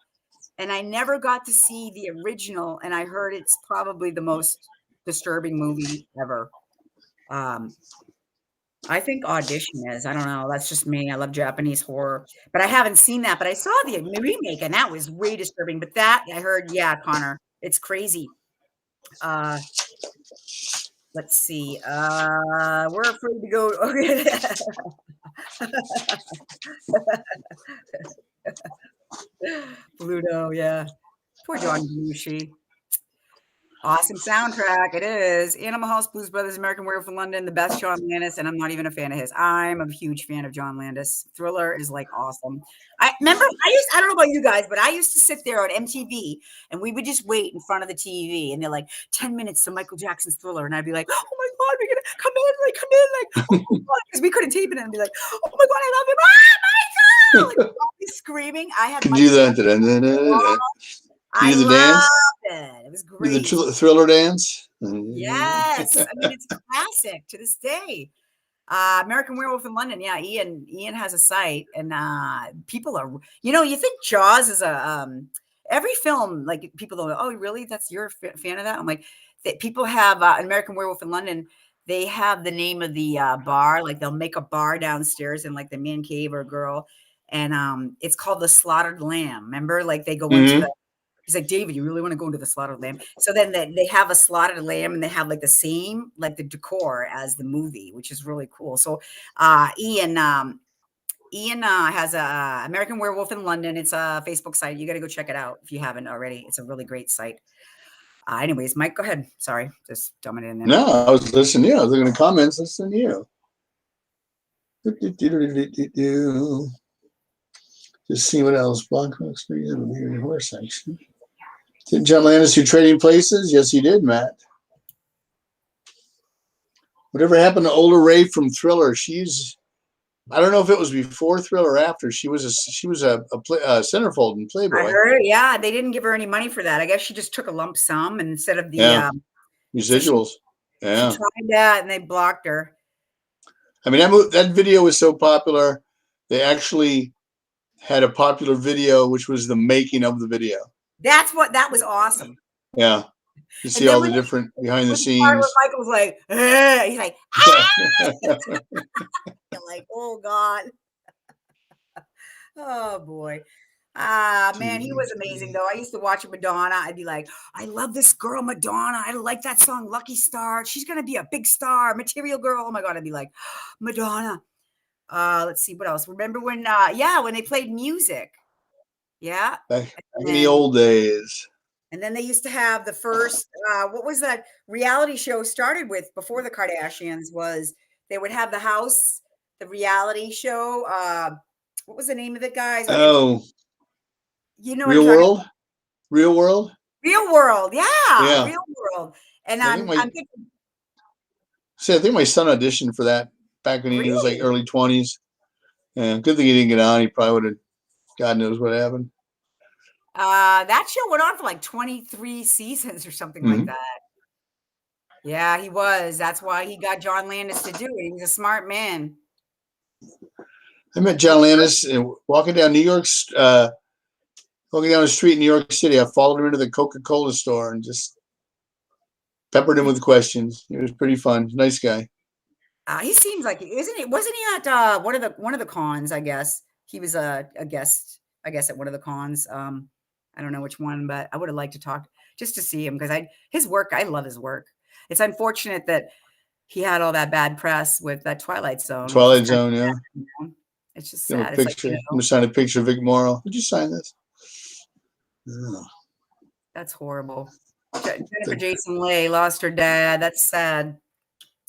and I never got to see the original, and I heard it's probably the most disturbing movie ever. I think Audition is. I don't know. That's just me. I love Japanese horror, but I haven't seen that. But I saw the remake, and that was way disturbing. But that I heard, yeah, Connor, it's crazy. Let's see. We're afraid to go. Pluto, yeah. Poor John Belushi. Awesome soundtrack. It is. Animal House, Blues Brothers, American Werewolf in London, the best John Landis, and I'm not even a fan of his. I'm a huge fan of John Landis. Thriller is like awesome. I remember I don't know about you guys, but I used to sit there on MTV and we would just wait in front of the TV and they're like 10 minutes to Michael Jackson's Thriller. And I'd be like, oh my God, we're gonna come in, oh my God, because we couldn't tape it and be like, oh my God, I love him. Ah, Michael! Like screaming. I had Can you do Michael. that? I Do the dance? loved it. It was Do the great. Thriller dance? Yes. I mean, it's classic to this day. American Werewolf in London. Yeah, Ian has a site, and people are, you think Jaws is every film, like people go, oh, really? That's your fan of that? I'm like, people have an American Werewolf in London. They have the name of the bar, like they'll make a bar downstairs in like the man cave or girl, and it's called the Slaughtered Lamb. Remember, like they go into the. He's like, David, you really want to go into the slaughtered lamb? So then they have a slaughtered lamb and they have like the same, like the decor as the movie, which is really cool. So Ian has a American Werewolf in London. It's a Facebook site. You got to go check it out if you haven't already. It's a really great site. Anyways, Mike, go ahead. Sorry, just dumbing it in there. No, I was listening to you. I was looking at comments, listening to you. Just see what else. Blog horse section. Did John Landis do Trading Places? Yes, he did, Matt. Whatever happened to Ola Ray from Thriller? I don't know if it was before Thriller or after. She was a centerfold in Playboy. I heard, yeah, they didn't give her any money for that. I guess she just took a lump sum instead of the residuals. So she tried that and they blocked her. I mean, that video was so popular, they actually had a popular video, which was the making of the video. That was awesome. Yeah. You see all the different behind the scenes. Michael's like, he's like, ah! You're like, oh God. Oh boy. Man, he was amazing though. I used to watch Madonna. I'd be like, I love this girl, Madonna. I like that song, Lucky Star. She's gonna be a big star, Material Girl. Oh my God, I'd be like, Madonna. Let's see what else. Remember when when they played music. Yeah. Back in the old days. And then they used to have the first, what was that reality show started with before the Kardashians was they would have the house, the reality show. What was the name of the guys? Oh, Real World? Real World? Real World. Yeah. Real World. And I think my son auditioned for that back when he was like early 20s. Yeah, good thing he didn't get on. He probably would have, God knows what happened. That show went on for like 23 seasons or something like that. Yeah, he was. That's why he got John Landis to do it. He's a smart man. I met John Landis walking down the street in New York City. I followed him into the Coca-Cola store and just peppered him with questions. It was pretty fun. Nice guy. He seems like isn't he? Wasn't he at one of the cons? I guess he was a guest. I guess at one of the cons. I don't know which one, but I would have liked to talk just to see him because his work. I love his work. It's unfortunate that he had all that bad press with that Twilight Zone. Twilight Zone, yeah. You know? It's just Give him sad. a It's picture. like, I'm gonna sign a picture of Vic Morrow. Would you sign this? Oh. That's horrible. Jennifer Jason Leigh lost her dad. That's sad.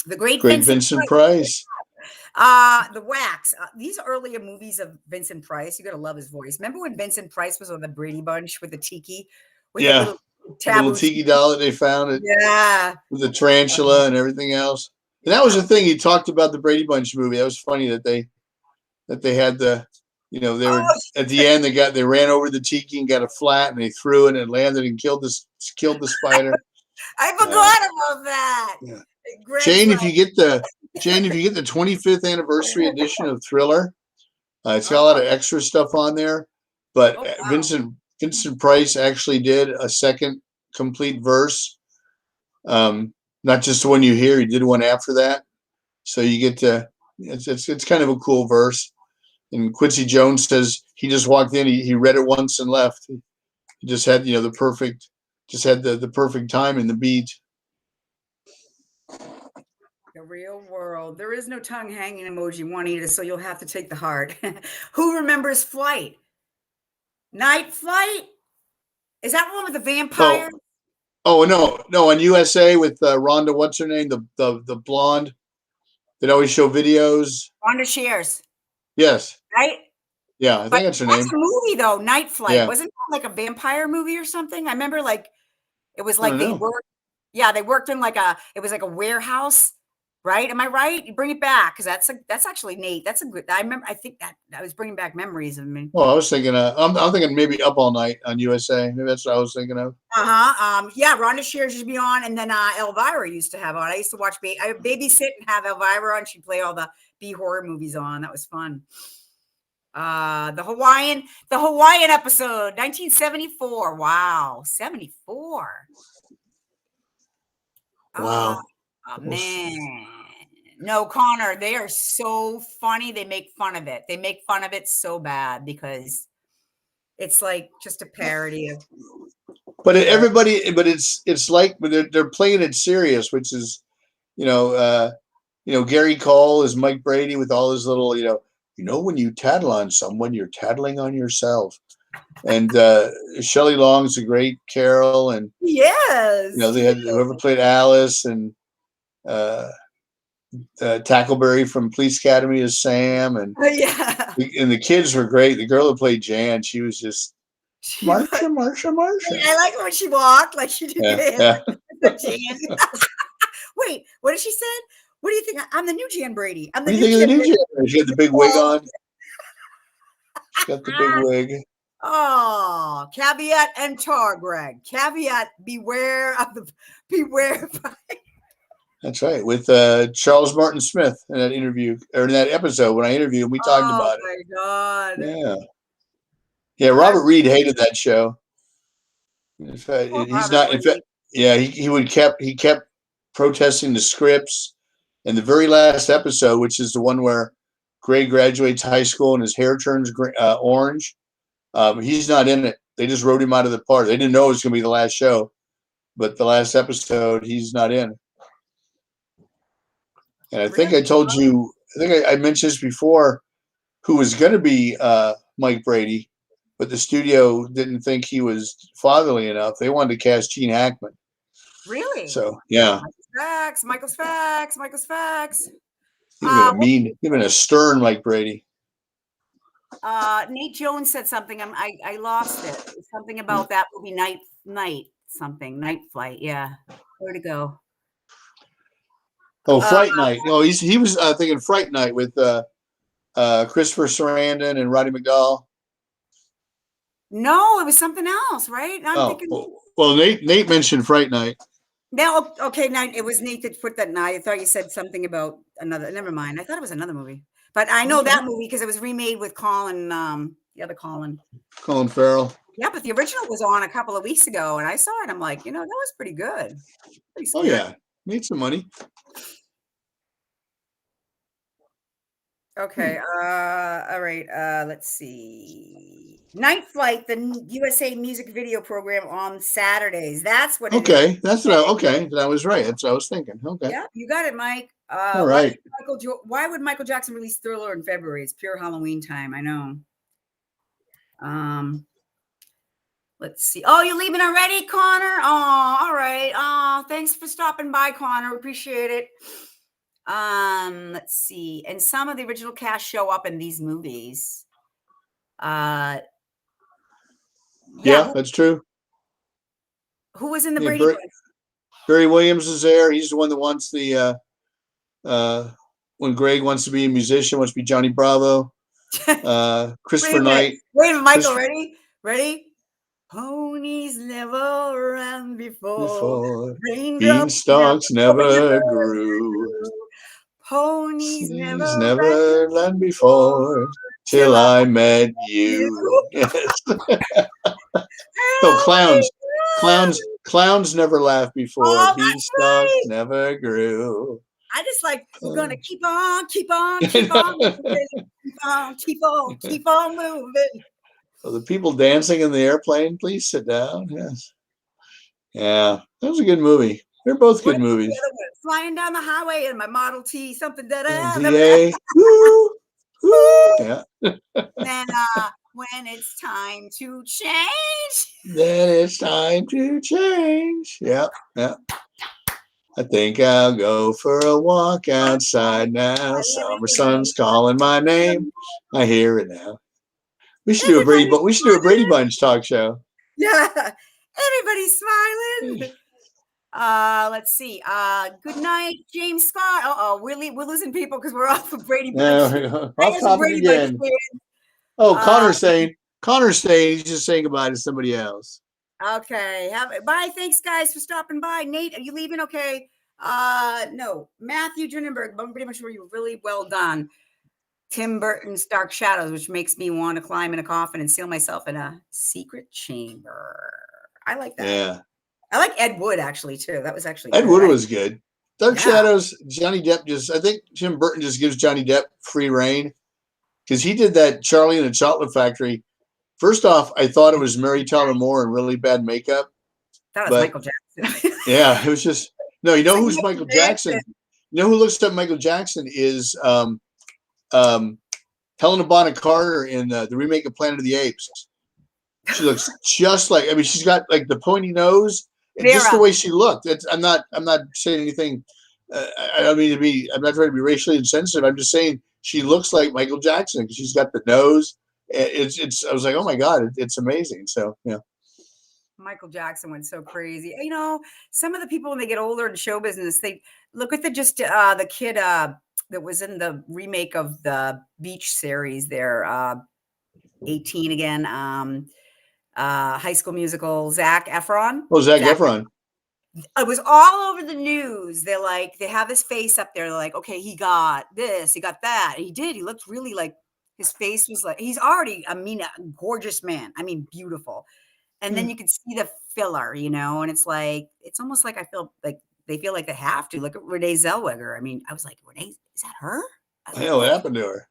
The great Vincent Price. The Wax. These earlier movies of Vincent Price, you got to love his voice. Remember when Vincent Price was on the Brady Bunch with the tiki? With the little tiki doll that they found. With the tarantula and everything else. And that was the thing. He talked about the Brady Bunch movie. That was funny that they had the, they were at the end. They ran over the tiki and got a flat, and they threw it and it landed and killed the spider. I forgot about that. Yeah. Jane, if you get the 25th anniversary edition of Thriller, it's got a lot of extra stuff on there. But Vincent Price actually did a second complete verse, not just the one you hear. He did one after that, so you get to. It's kind of a cool verse. And Quincy Jones says he just walked in. He read it once and left. He just had the perfect time and the beat. The real world. There is no tongue hanging emoji, Juanita, so you'll have to take the heart. Who remembers Flight? Night Flight? Is that one with the vampire? Oh no! On USA with Rhonda, what's her name? The blonde that always show videos. Rhonda Shears. Yes. Right? Yeah, I think that's her name. That's a movie though, Night Flight. Yeah. Wasn't that like a vampire movie or something? I remember it was like they worked in it was like a warehouse. Right? Am I right? You bring it back because that's actually Nate. That's a good. I think that was bringing back memories of me. Well, I was thinking. I'm thinking maybe Up All Night on USA. Maybe that's what I was thinking of. Yeah, Rhonda Shears used to be on, and then Elvira used to have on. I used to watch. I babysit and have Elvira on. She'd play all the B horror movies on. That was fun. The Hawaiian episode, 1974. Wow, 74. Wow. Oh, man. No, Connor, they are so funny. They make fun of it. They make fun of it so bad because it's like just a parody of. But it's like they're playing it serious, which is, Gary Cole is Mike Brady with all his little, when you tattle on someone, you're tattling on yourself. And Shelley Long's a great Carol, and yes, they had whoever played Alice, and Tackleberry from Police Academy is Sam, and and the kids were great. The girl who played Jan, she was just Marsha. I like when she walked like she did. Yeah. Jan. Wait, what did she say? What do you think? I'm the new Jan Brady. What do you think of the new Jan? She had the big wig on. She got the big wig. Oh, caveat emptor, Greg. Caveat: beware. That's right. With Charles Martin Smith in that interview, or in that episode when I interviewed him, we talked about it. Oh my God. Yeah. Yeah. Robert Reed hated that show. In fact, he's not. In fact, yeah, he kept protesting the scripts. And the very last episode, which is the one where Greg graduates high school and his hair turns orange, he's not in it. They just wrote him out of the part. They didn't know it was going to be the last show, but the last episode, he's not in. And I think I told you, I mentioned this before, who was going to be Mike Brady, but the studio didn't think he was fatherly enough. They wanted to cast Gene Hackman. Really? So, yeah. Michael's facts. Even a stern Mike Brady. Nate Jones said something. I lost it. Something about that movie, Night Flight. Yeah. Where to go? Oh, Fright Night. No, he was thinking Fright Night with Christopher Sarandon and Roddy McDowall. No, it was something else, right? Well, Nate mentioned Fright Night. Now, okay, now it was Nate that put that. Now I thought you said something about another. Never mind. I thought it was another movie. But I know Okay. that movie because it was remade with Colin, the other Colin. Colin Farrell. Yeah, but the original was on a couple of weeks ago, and I saw it. I'm like, that was pretty good. Pretty Oh scary. yeah, made some money. Okay. All right. Let's see. Night Flight, the USA music video program on Saturdays. That's what it is. Okay, that's what. Okay, that was right. That's what I was thinking. Okay. Yeah, you got it, Mike. All right. Why would Michael Jackson release Thriller in February? It's pure Halloween time. I know. Let's see. Oh, you're leaving already, Connor? Oh, all right. Oh, thanks for stopping by, Connor. Appreciate it. Let's see. And some of the original cast show up in these movies. Yeah, Yeah, that's true. who was in the Yeah, Brady Bunch? Barry Williams is there. He's the one that wants the when Greg wants to be a musician, wants to be Johnny Bravo. Christopher Knight. Wait a minute, Michael, ready? Ponies never ran before. Beanstalks never grew. Ponies He's never never ran learned before till I met you. Yes. No, clowns never laughed before. Oh, Beanstalks right. never grew. I just like, we're gonna keep on moving, keep on moving. So the people dancing in the airplane, please sit down. Yes. Yeah, that was a good movie. They're both good movies. Flying down the highway in my Model T, something that MTA. Woo, woo. Yeah. Then when it's time to change. Then it's time to change. Yeah, yeah. I think I'll go for a walk outside now. Summer sun's calling my name. I hear it now. We should do a Brady Bunch talk show. Yeah, everybody's smiling. Let's see. Good night, James Scott. We're losing people because we're off of Brady Bunch. Off topic again. Connor's staying. He's just saying goodbye to somebody else. Okay. Bye. Thanks, guys, for stopping by. Nate, are you leaving? Okay. No. Matthew Drinenberg, I'm pretty much sure you were really well done. Tim Burton's Dark Shadows, which makes me want to climb in a coffin and seal myself in a secret chamber. I like that. Yeah. I like Ed Wood actually too. That was actually Ed Wood was good. Dark Shadows, Johnny Depp I think Tim Burton just gives Johnny Depp free reign because he did that Charlie and the Chocolate Factory. First off, I thought it was Mary Tyler Moore in really bad makeup. That was Michael Jackson. Yeah, it was just no. You know who's Michael Jackson? You know who looks up Michael Jackson is Helena Bonham Carter in the remake of Planet of the Apes. She looks just like. I mean, she's got like the pointy nose. Just the way she looked. I'm not saying anything. I don't mean to be. I'm not trying to be racially insensitive. I'm just saying she looks like Michael Jackson because she's got the nose. It's. I was like, oh my god, it's amazing. So yeah. Michael Jackson went so crazy. Some of the people when they get older in show business, they look at the kid that was in the remake of the Beach series. There, 18 again. High School Musical, Zac Efron. Oh, Zac Efron. It was all over the news. They have his face up there. They're like, okay, he got this, he got that. He did. He looked really like his face was like, he's already, a gorgeous man. I mean, beautiful. And then you could see the filler, and it's like, it's almost like I feel like they feel like they have to. Look at Renee Zellweger. I mean, I was like, Renee, is that her? I know what happened to her.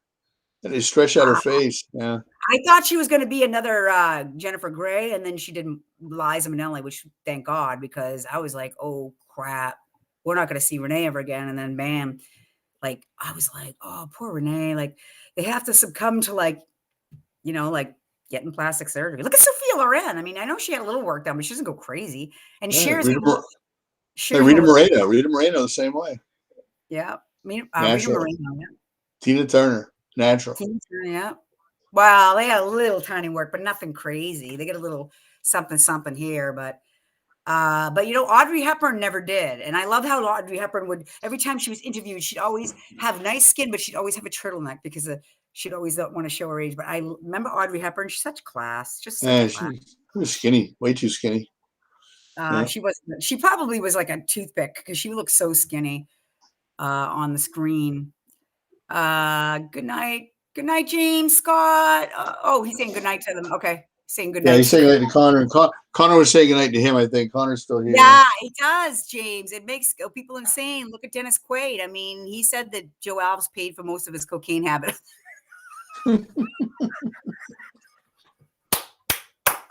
And they stretched out her face. Yeah. I thought she was going to be another Jennifer Grey, and then she did Liza Minnelli, which thank God, because I was like, oh crap, we're not going to see Renee ever again. And then bam, like I was like, oh, poor Renee. Like they have to succumb to like getting plastic surgery. Look at Sophia Loren. I mean, I know she had a little work done, but she doesn't go crazy. And Rita Moreno the same way. Yeah. Rita Moreno. Yeah. Tina Turner. Natural. Yeah. Wow, they had a little tiny work, but nothing crazy. They get a little something here, but Audrey Hepburn never did. And I love how Audrey Hepburn would, every time she was interviewed, she'd always have nice skin, but she'd always have a turtleneck because she'd always not want to show her age. But I remember Audrey Hepburn, she's such class, just such class. She was skinny, way too skinny. She probably was like a toothpick because she looked so skinny on the screen. Good night. Good night, James Scott. Oh, he's saying good night to them. Okay. Saying good Yeah, night. he's saying goodnight to Connor, and Connor was saying goodnight to him. I think Connor's still here. Yeah, he does, James. It makes people insane. Look at Dennis Quaid. I mean, he said that Joe Alves paid for most of his cocaine habit.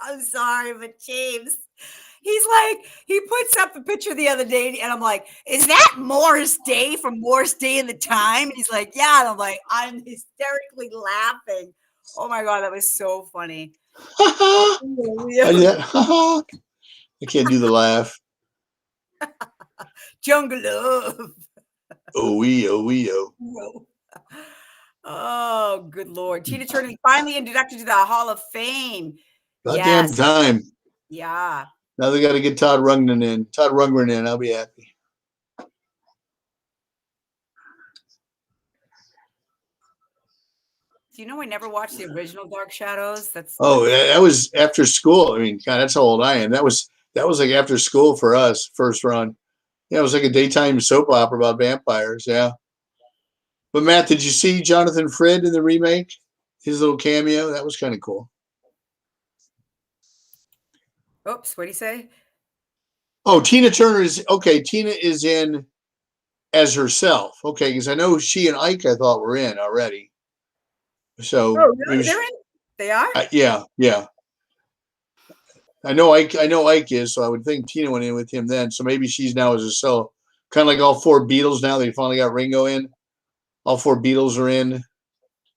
I'm sorry, but James, he's like, he puts up a picture the other day, and I'm like, is that Morris Day from Morris Day and the Time? And he's like, yeah. And I'm like, I'm hysterically laughing. Oh my God, that was so funny. I can't do the laugh. Jungle Love. Oh. Oh, good Lord. Tina Turner finally inducted to the Hall of Fame. Goddamn time. Yeah. Now they got to get Todd Rundgren in. I'll be happy. Do you know I never watched the original Dark Shadows? That was after school. I mean, God, that's how old I am. That was like after school for us, first run. Yeah, it was like a daytime soap opera about vampires. Yeah. But Matt, did you see Jonathan Frid in the remake? His little cameo? That was kind of cool. Oops, what did he say? Oh, Tina Turner is okay. Tina is in as herself. Okay, because I know she and Ike I thought were in already. So really? They're in? They are? Yeah. I know Ike is, so I would think Tina went in with him then. So maybe she's now as herself. Kind of like all four Beatles now. They finally got Ringo in. All four Beatles are in.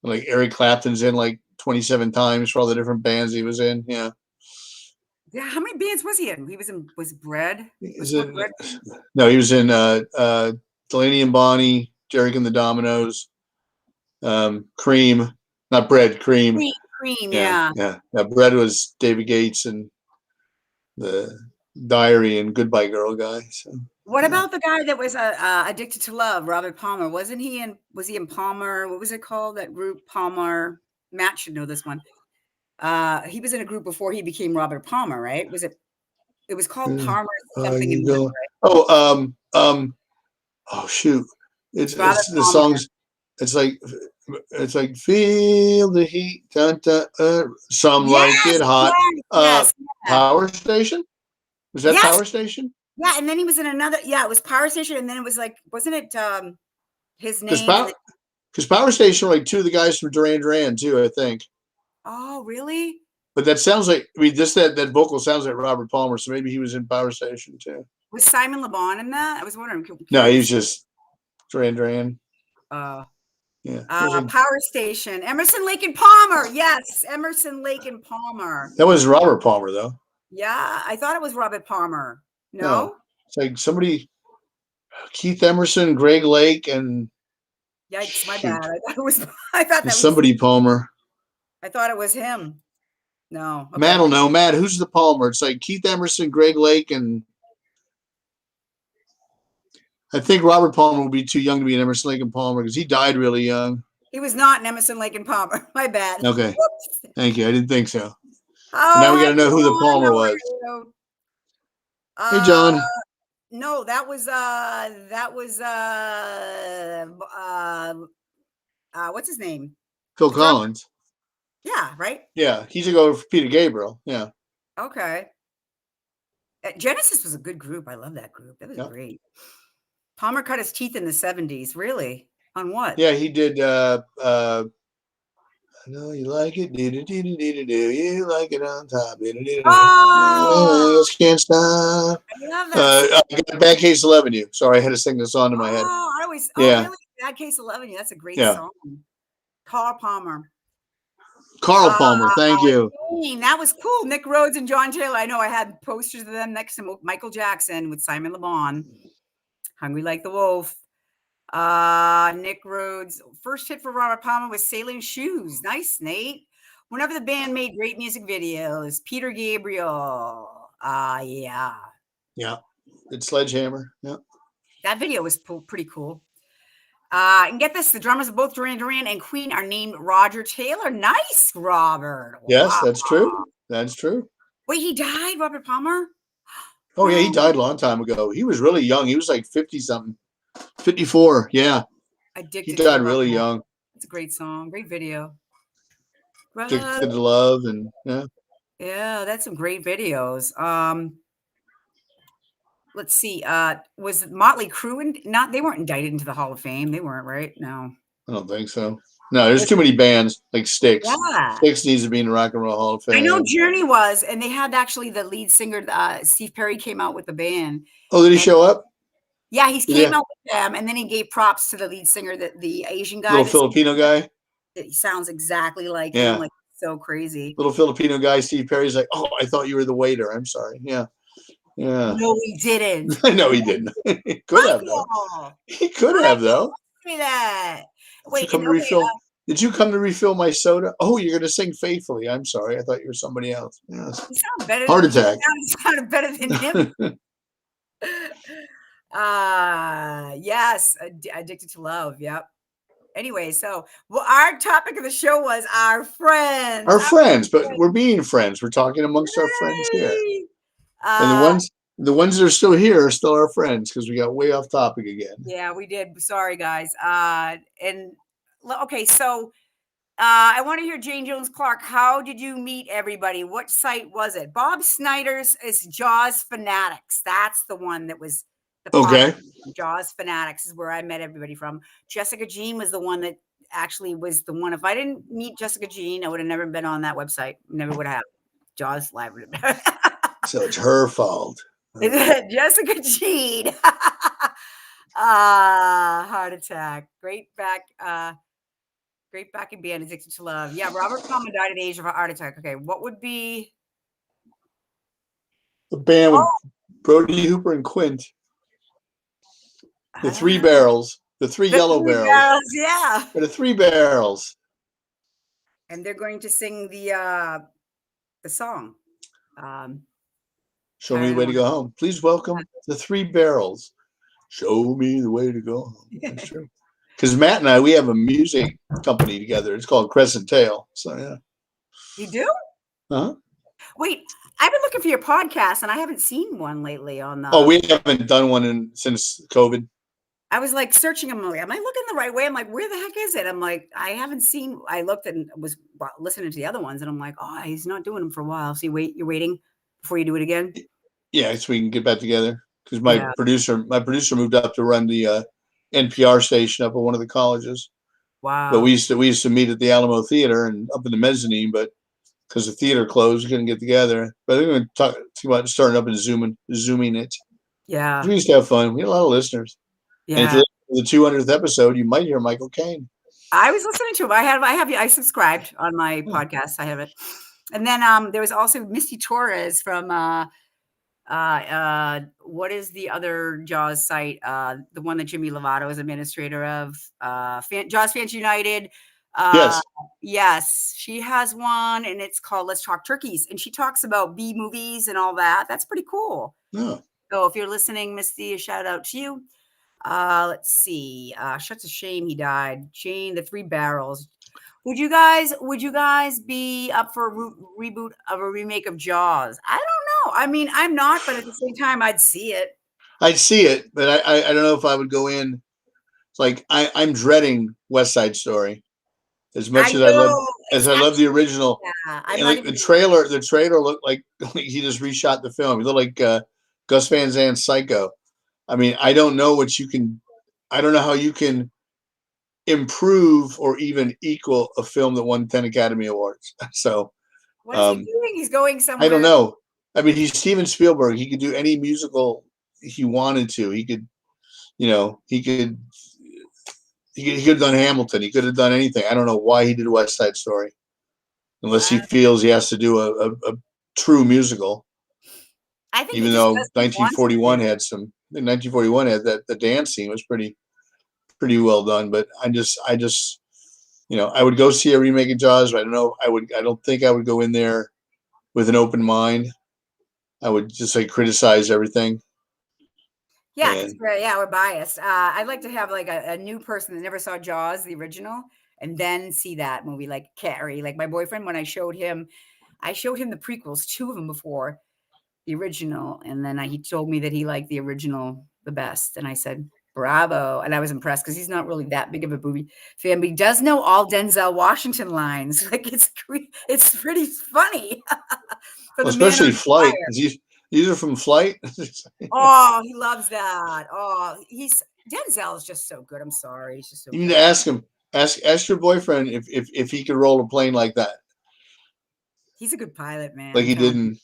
Like Eric Clapton's in like 27 times for all the different bands he was in. Yeah. Yeah. How many bands was he in? He was in Bread? No, he was in Delaney and Bonnie, Derek and the Dominoes, Cream, not Bread, Cream. Cream, yeah. Bread was David Gates and the Diary and Goodbye Girl guy. So. What about the guy that was Addicted to Love, Robert Palmer? Was he in Palmer? What was it called? That group, Palmer. Matt should know this one. He was in a group before he became Robert Palmer, right? It was called Palmer something. Oh shoot! It's the songs. It's like feel the heat. Dun, dun, some like it hot. Yes. Power Station. Was that Power Station? Yeah, and then he was in another. Yeah, it was Power Station, and then it was like, wasn't it his name? Because Power Station were like two of the guys from Duran Duran too, I think. Oh, really? But that sounds like that vocal sounds like Robert Palmer, so maybe he was in Power Station too. Was Simon Le Bon in that? I was wondering. No, he was just Duran Duran. Yeah. Power Station. Emerson, Lake and Palmer. Yes, Emerson, Lake and Palmer. That was Robert Palmer, though. Yeah, I thought it was Robert Palmer. No? It's like somebody, Keith Emerson, Greg Lake, and yikes, my bad. I thought that was somebody Palmer. I thought it was him. No. Okay. Matt will know. Matt, who's the Palmer? It's like Keith Emerson, Greg Lake, and I think Robert Palmer will be too young to be an Emerson, Lake and Palmer because he died really young. He was not an Emerson, Lake and Palmer. My bad. Okay. Whoops. Thank you. I didn't think so. Now we got to know who the Palmer was. Hey, John. No, that was what's his name? Phil Collins. Yeah, right? Yeah, he's a go for Peter Gabriel. Yeah. Okay. Genesis was a good group. I love that group. That was great. Palmer cut his teeth in the 70s. Really? On what? Yeah, he did I know you like it. You like it on top. Oh, can't stop. I love that. I got Bad Case of Loving You. Sorry, I had to sing this song in my head. Really? Bad Case of Loving You. That's a great song. Carl Palmer. Thank you. That was cool. Nick Rhodes and John Taylor. I know I had posters of them next to Michael Jackson with Simon Le Bon. Hungry Like the Wolf. Nick Rhodes. First hit for Robert Palmer was Sailing Shoes. Nice, Nate. Whenever the band made great music videos, Peter Gabriel. Yeah. Yeah. It's Sledgehammer. Yeah. That video was pretty cool. And get this, the drummers of both Duran Duran and Queen are named Roger Taylor. Nice, Robert. Yes, wow. That's true. That's true. Wait, he died, Robert Palmer? Oh, yeah, he died a long time ago. He was really young. He was like 50-something. 54, yeah. Addicted He to died Love. really young. It's a great song, great video. Addicted to Love, and yeah. Yeah, that's some great videos. Let's see. Was Motley Crue not? They weren't indicted into the Hall of Fame. They weren't, right? No. I don't think so. No, there's too many bands like Styx. Yeah. Styx needs to be in the Rock and Roll Hall of I know Fame. Journey was, and they had actually the lead singer, Steve Perry, came out with the band. Oh, did he show up? Yeah, he came out with them, and then he gave props to the lead singer, the Asian guy. Little Filipino guy. It sounds exactly like him, like so crazy. Little Filipino guy, Steve Perry's like, oh, I thought you were the waiter. I'm sorry. Yeah. Yeah. No, he didn't. I know he didn't. He could have, though. He could have, though. Say that. Wait, Did you come to refill my soda? Oh, you're going to sing Faithfully. I'm sorry. I thought you were somebody else. Yes. You sound better. Heart attack. You sounded better than him. Yes, Addicted to Love. Yep. Anyway, so our topic of the show was our friends. Our friends, but we're being friends. We're talking amongst our friends here. And the ones that are still here are still our friends because we got way off topic again. Yeah, we did. Sorry, guys. Okay, so I want to hear Jane Jones Clark. How did you meet everybody? What site was it? Bob Snyder's is Jaws Fanatics. That's the one that was the okay. Jaws Fanatics is where I met everybody from. Jessica Jean was the one that actually was the one. If I didn't meet Jessica Jean, I would have never been on that website. Never would have. Jaws Live. So it's her fault. Jessica Jean. Heart attack. Great back in band, Addicted to Love. Yeah, Robert Palmer died at the age of a heart attack. Okay, what would be the band with Brody Hooper and Quint? The Three Barrels, the three yellow barrels. Yeah. The Three Barrels. And they're going to sing the song. Show me the way to go home. Please welcome the Three Barrels. Show me the way to go home. That's true. Because Matt and I, we have a music company together. It's called Crescent Tail. So yeah. You do? Huh? Wait, I've been looking for your podcast and I haven't seen one lately on the. Oh, we haven't done one since COVID. I was like searching. I'm like, am I looking the right way? I'm like, where the heck is it? I'm like, I haven't seen. I looked and was listening to the other ones, and I'm like, oh, he's not doing them for a while. So you're waiting before you do it again. Yeah, so we can get back together because my producer moved up to run the NPR station up at one of the colleges. Wow. But we used to meet at the Alamo Theater and up in the mezzanine, but because the theater closed, we couldn't get together. But I'm going to talk about starting up and zooming it. Yeah. We used to have fun. We had a lot of listeners. Yeah. And if you listen to the 200th episode, you might hear Michael Caine. I was listening to him. I subscribed on my podcast. I have it. And then there was also Misty Torres from what is the other Jaws site? The one that Jimmy Lovato is administrator of, Jaws Fans United. Yes. Yes, she has one, and it's called Let's Talk Turkeys, and she talks about B movies and all that. That's pretty cool. Yeah. So if you're listening, Misty, a shout out to you. Let's see. Such a shame he died. Jane, the Three Barrels. Would you guys be up for a reboot of a remake of Jaws? I don't know. I mean, I'm not, but at the same time, I'd see it. I'd see it, but I don't know if I would go in. It's like I'm dreading West Side Story as much as I love the original. Yeah, and like the trailer looked like he just reshot the film. He looked like Gus Van Sant's Psycho. I mean, I don't know how you can improve or even equal a film that won 10 Academy Awards. So what is he doing? He's going somewhere. I don't know. I mean, he's Steven Spielberg. He could do any musical he wanted to. He could have done Hamilton. He could have done anything. I don't know why he did West Side Story, unless he feels he has to do a true musical. I think even though 1941 had the dance scene was pretty well done, but I just I would go see a remake of Jaws, but I don't know. I don't think I would go in there with an open mind. I would just criticize everything. Yeah, we're biased. I'd like to have like a new person that never saw Jaws, the original, and then see that movie, like Carrie. Like my boyfriend, when I showed him the prequels, 2 of them before the original, and then he told me that he liked the original the best, and I said, Bravo. And I was impressed because he's not really that big of a movie fan, but he does know all Denzel Washington lines. Like it's pretty funny. For Well, the man especially on Flight. fire. These are from Flight. Oh, he loves that. Oh, Denzel is just so good. I'm sorry. He's just so You need good. to ask him. Ask your boyfriend if he could roll a plane like that. He's a good pilot, man. Like I'm he telling didn't.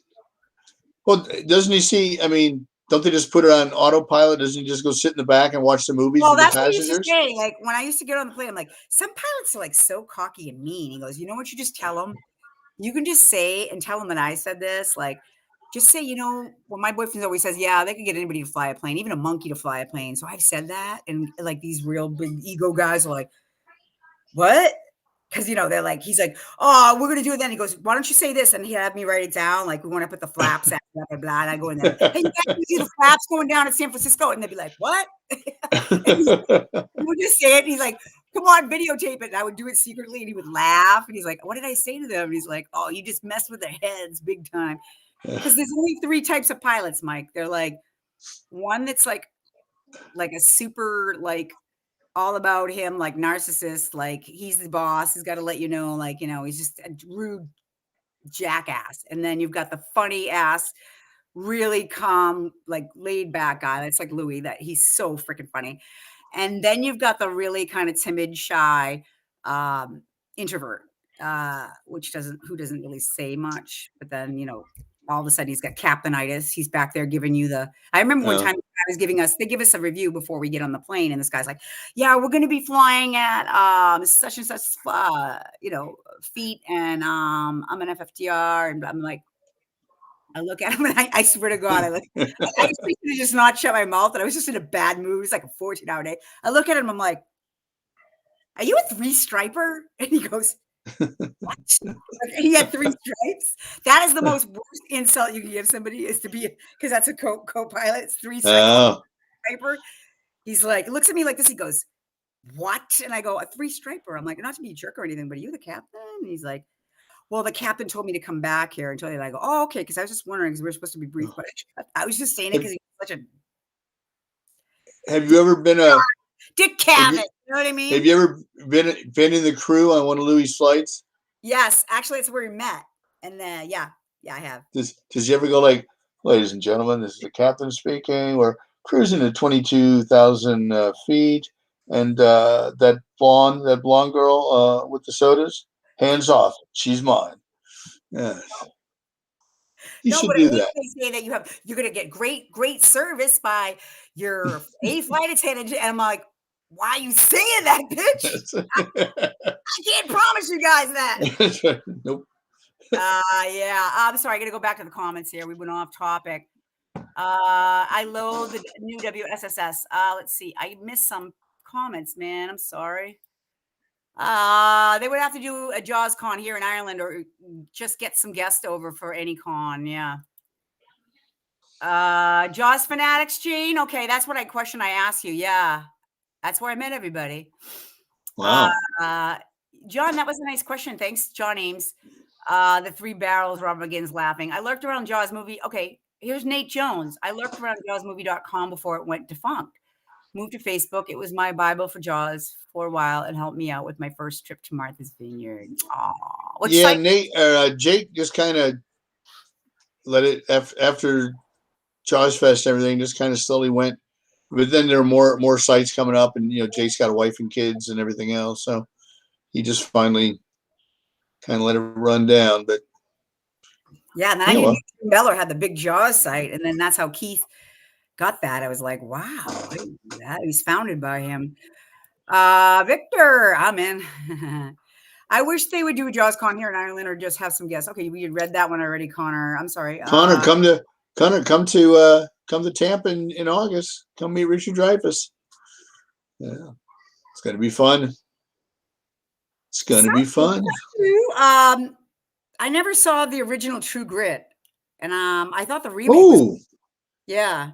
Well, doesn't he see? I mean, don't they just put it on autopilot? Doesn't he just go sit in the back and watch the movies Well, with the that's what he used to passengers? say. Like when I used to get on the plane, I'm like, some pilots are like so cocky and mean. He goes, you know what? You just tell them. You can just say and tell them that I said this. Like, just say, well, my boyfriend always says, yeah, they could get anybody to fly a plane, even a monkey to fly a plane. So I've said that, and like these real big ego guys are like, what? Because they're like, he's like, oh, we're gonna do it then. He goes, why don't you say this? And he had me write it down. Like, we want to put the flaps at blah blah blah. And I go in there, hey, you guys can see the flaps going down at San Francisco, and they'd be like, what? And he would just say it. And he's like, come on, videotape it. And I would do it secretly, and he would laugh. And he's like, what did I say to them? And he's like, oh, you just messed with their heads big time. Because there's only 3 types of pilots, Mike. They're like one that's like a super like all about him, like narcissist, like he's the boss. He's got to let you know, like, he's just a rude jackass. And then you've got the funny ass, really calm, like laid back guy. That's like Louis, that he's so freaking funny. And then you've got the really kind of timid, shy introvert, who doesn't really say much. But then, all of a sudden he's got captainitis. He's back there giving you I remember one time they give us a review before we get on the plane. And this guy's like, yeah, we're going to be flying at such and such, feet. And I'm an FFTR. And I'm like, I look at him and I swear to God, I used to just not shut my mouth, and I was just in a bad mood. It's like a 14-hour day. I look at him, I'm like, are you a 3-striper? And he goes, what? He had 3 stripes. That is the most worst insult you can give somebody, is to be, because that's a co-pilot. It's 3 stripes. Striper. He's like, looks at me like this. He goes, what? And I go, a 3-striper. I'm like, not to be a jerk or anything, but are you the captain? And he's like, well, the captain told me to come back here and tell you. And I go, oh, okay, because I was just wondering, because we were supposed to be brief, but I was just saying it because he's such a. Have you ever been Dick Cavett? You know what I mean? Have you ever been in the crew on one of Louis' flights? Yes, actually, that's where we met. And yeah, I have. Does you ever go like, ladies and gentlemen, this is the captain speaking. We're cruising at 22,000 feet, and that blonde girl with the sodas, hands off. She's mine. Yeah. You should do that. They say that you're going to get great service by your A flight attendant. And I'm like, why are you saying that, bitch? I can't promise you guys that. Nope. Yeah. I'm sorry. I got to go back to the comments here. We went off topic. I loathe the new WSSS. Let's see. I missed some comments, man. I'm sorry. They would have to do a Jaws con here in Ireland, or just get some guests over for any con. Yeah. Jaws fanatics, Gene. Okay, that's what question I asked you. Yeah, that's where I met everybody. Wow. John, that was a nice question. Thanks, John Ames. The 3 barrels. Robert McGinn's laughing. I lurked around Jaws movie. Okay, here's Nate Jones. I lurked around JawsMovie.com before it went defunct. Moved to Facebook. It was my Bible for Jaws for a while and helped me out with my first trip to Martha's Vineyard. Yeah, Nate, Jake just kind of let it after Jaws Fest and everything, just kind of slowly went. But then there are more sites coming up, and Jake's got a wife and kids and everything else, so he just finally kind of let it run down. But yeah, and then I knew Beller had the big Jaws site, and then that's how Keith got that. I was like, wow, I didn't know that. It was founded by him. Victor, I'm in. I wish they would do a Jaws con here in Ireland, or just have some guests. Okay, we had read that one already, Connor. I'm sorry. Connor, come to Tampa in August. Come meet Richard Dreyfuss. Yeah, it's gonna be fun. It's gonna be fun. I never saw the original True Grit, and I thought the remake. Yeah,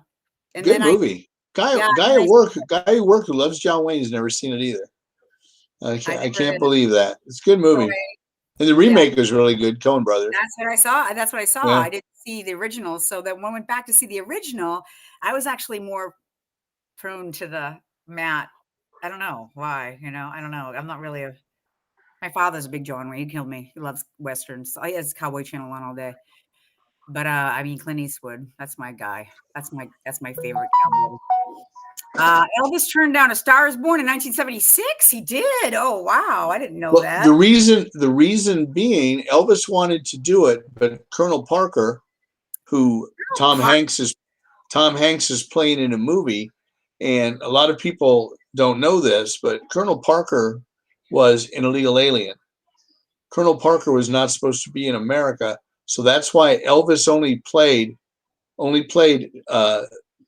and good movie. Guy who worked who loves John Wayne has never seen it either. I can't believe that. It's a good movie. And the remake is really good. Coen Brothers. That's what I saw. Yeah. I didn't see the original. So then when I went back to see the original, I was actually more prone to the mat. I don't know why, I don't know. I'm not really my father's a big John Wayne. He'd kill me. He loves Westerns. He has Cowboy Channel on all day. But, I mean, Clint Eastwood, that's my guy. That's my favorite cowboy. Elvis turned down A Star Is Born in 1976? He did? Oh, wow. I didn't know Well, that. the reason being, Elvis wanted to do it, but Colonel Parker, who Tom Hanks is playing in a movie, and a lot of people don't know this, but Colonel Parker was an illegal alien. Colonel Parker was not supposed to be in America, so that's why Elvis only played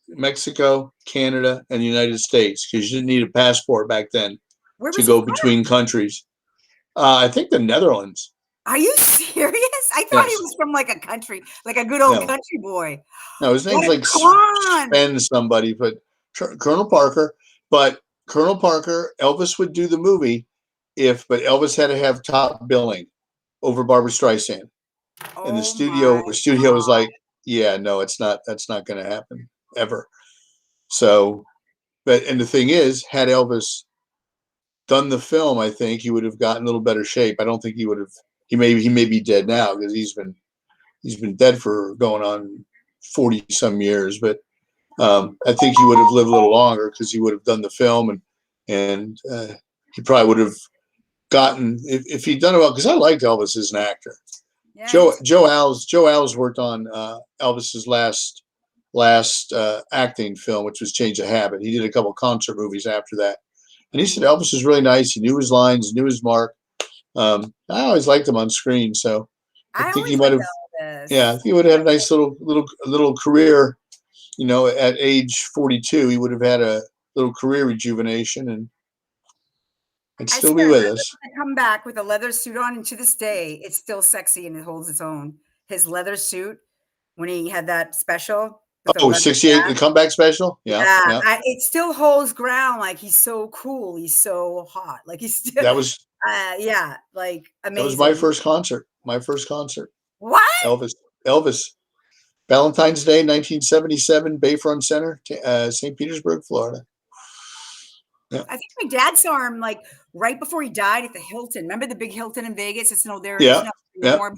Mexico, Canada, and the United States, because you didn't need a passport back then Where to was he go from? between countries. I think the Netherlands. Are you serious? I thought he Yes. was from like a country, like a good old No. country boy. No, his name's What a like con! Sven somebody, but Colonel Parker. But Colonel Parker, Elvis would do the movie but Elvis had to have top billing over Barbara Streisand. And the Oh studio my was like, yeah, no, that's not going to happen ever. So, and the thing is, had Elvis done the film, I think he would have gotten a little better shape. I don't think he would have. He may be dead now, because he's been dead for going on 40 some years. But I think he would have lived a little longer, because he would have done the film, and he probably would have gotten, if he'd done it well. Because I liked Elvis as an actor. Yeah, Joe Alves worked on Elvis's last acting film, which was Change of Habit. He did a couple concert movies after that, and he said Elvis was really nice. He knew his lines, knew his mark. I always liked him on screen, so I think he might have. Yeah, I think he would have had a nice little career. At age 42, he would have had a little career rejuvenation, and I'd still be with us. I come back with a leather suit on, and to this day, it's still sexy and it holds its own. His leather suit when he had that special. Oh, 68, the comeback special? Yeah. It still holds ground. Like, he's so cool. He's so hot. Like, he's still, That was like, amazing. That was my first concert. What? Elvis. Valentine's Day, 1977, Bayfront Center, St. Petersburg, Florida. Yeah. I think my dad saw him like right before he died at the Hilton. Remember the big Hilton in Vegas? It's no there. Yeah. Anymore.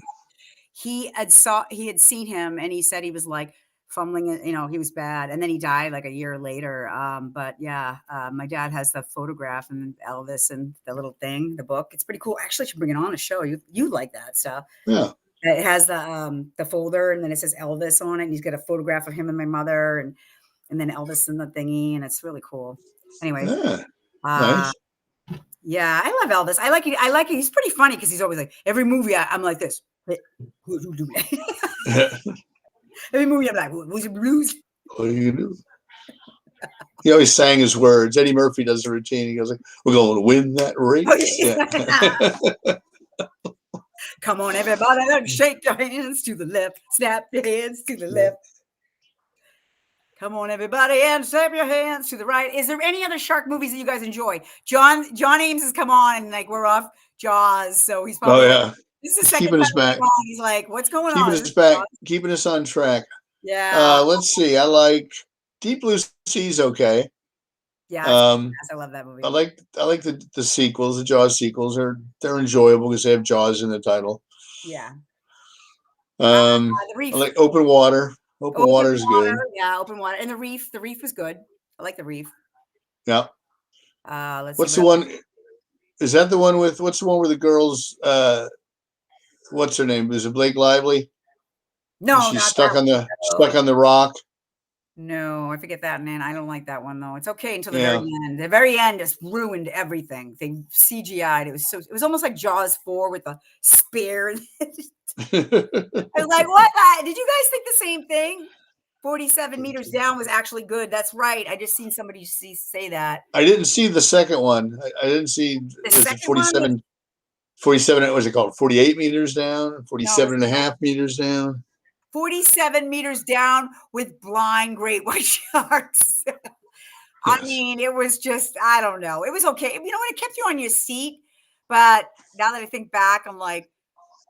He had seen him, and he said he was like fumbling it. He was bad, and then he died like a year later. But yeah, my dad has the photograph and Elvis and the little thing, the book. It's pretty cool. Actually, I should bring it on a show. You like that stuff? Yeah. It has the folder, and then it says Elvis on it, and he's got a photograph of him and my mother, and then Elvis in the thingy, and it's really cool. Anyways, nice. Yeah, I love Elvis. I like it. He's pretty funny, because he's always like, every movie I'm like this. Every movie I'm like, what's the blues? What do you do? He always sang his words. Eddie Murphy does the routine. He goes like, "We're going to win that race." Yeah. Come on, everybody, shake your hands to the left, snap your hands to the left. Come on, everybody, and snap your hands to the right. Is there any other shark movies that you guys enjoy? John Ames has come on, and like, we're off Jaws, so he's probably this is the second keeping us back. He's like, what's going on? Keeping us back, keeping us on track. Yeah. Let's see. I like Deep Blue Sea's okay. Yeah, I love that movie. I like the sequels. The Jaws sequels they're enjoyable because they have Jaws in the title. Yeah. I like Open Water. Open Water is good. Yeah, Open Water. And The Reef. The Reef was good. I like The Reef. Yeah. What's the one? Is that the one with? What's the one where the girls? What's her name? Is it Blake Lively? No, she's stuck on the rock. No, I forget that, man. I don't like that one though. It's okay until the very end. The very end just ruined everything. They CGI'd. It was almost like Jaws 4 with a spear. I was like, what? Did you guys think the same thing? 47 meters down was actually good. That's right. I just seen somebody say that. I didn't see the second one. I didn't see the second 47. One? 47. What was it called? 48 meters down. 47 and a half meters down. 47 meters down with blind great white sharks. Yes. I mean, it was just, I don't know. It was okay. It kept you on your seat. But now that I think back, I'm like,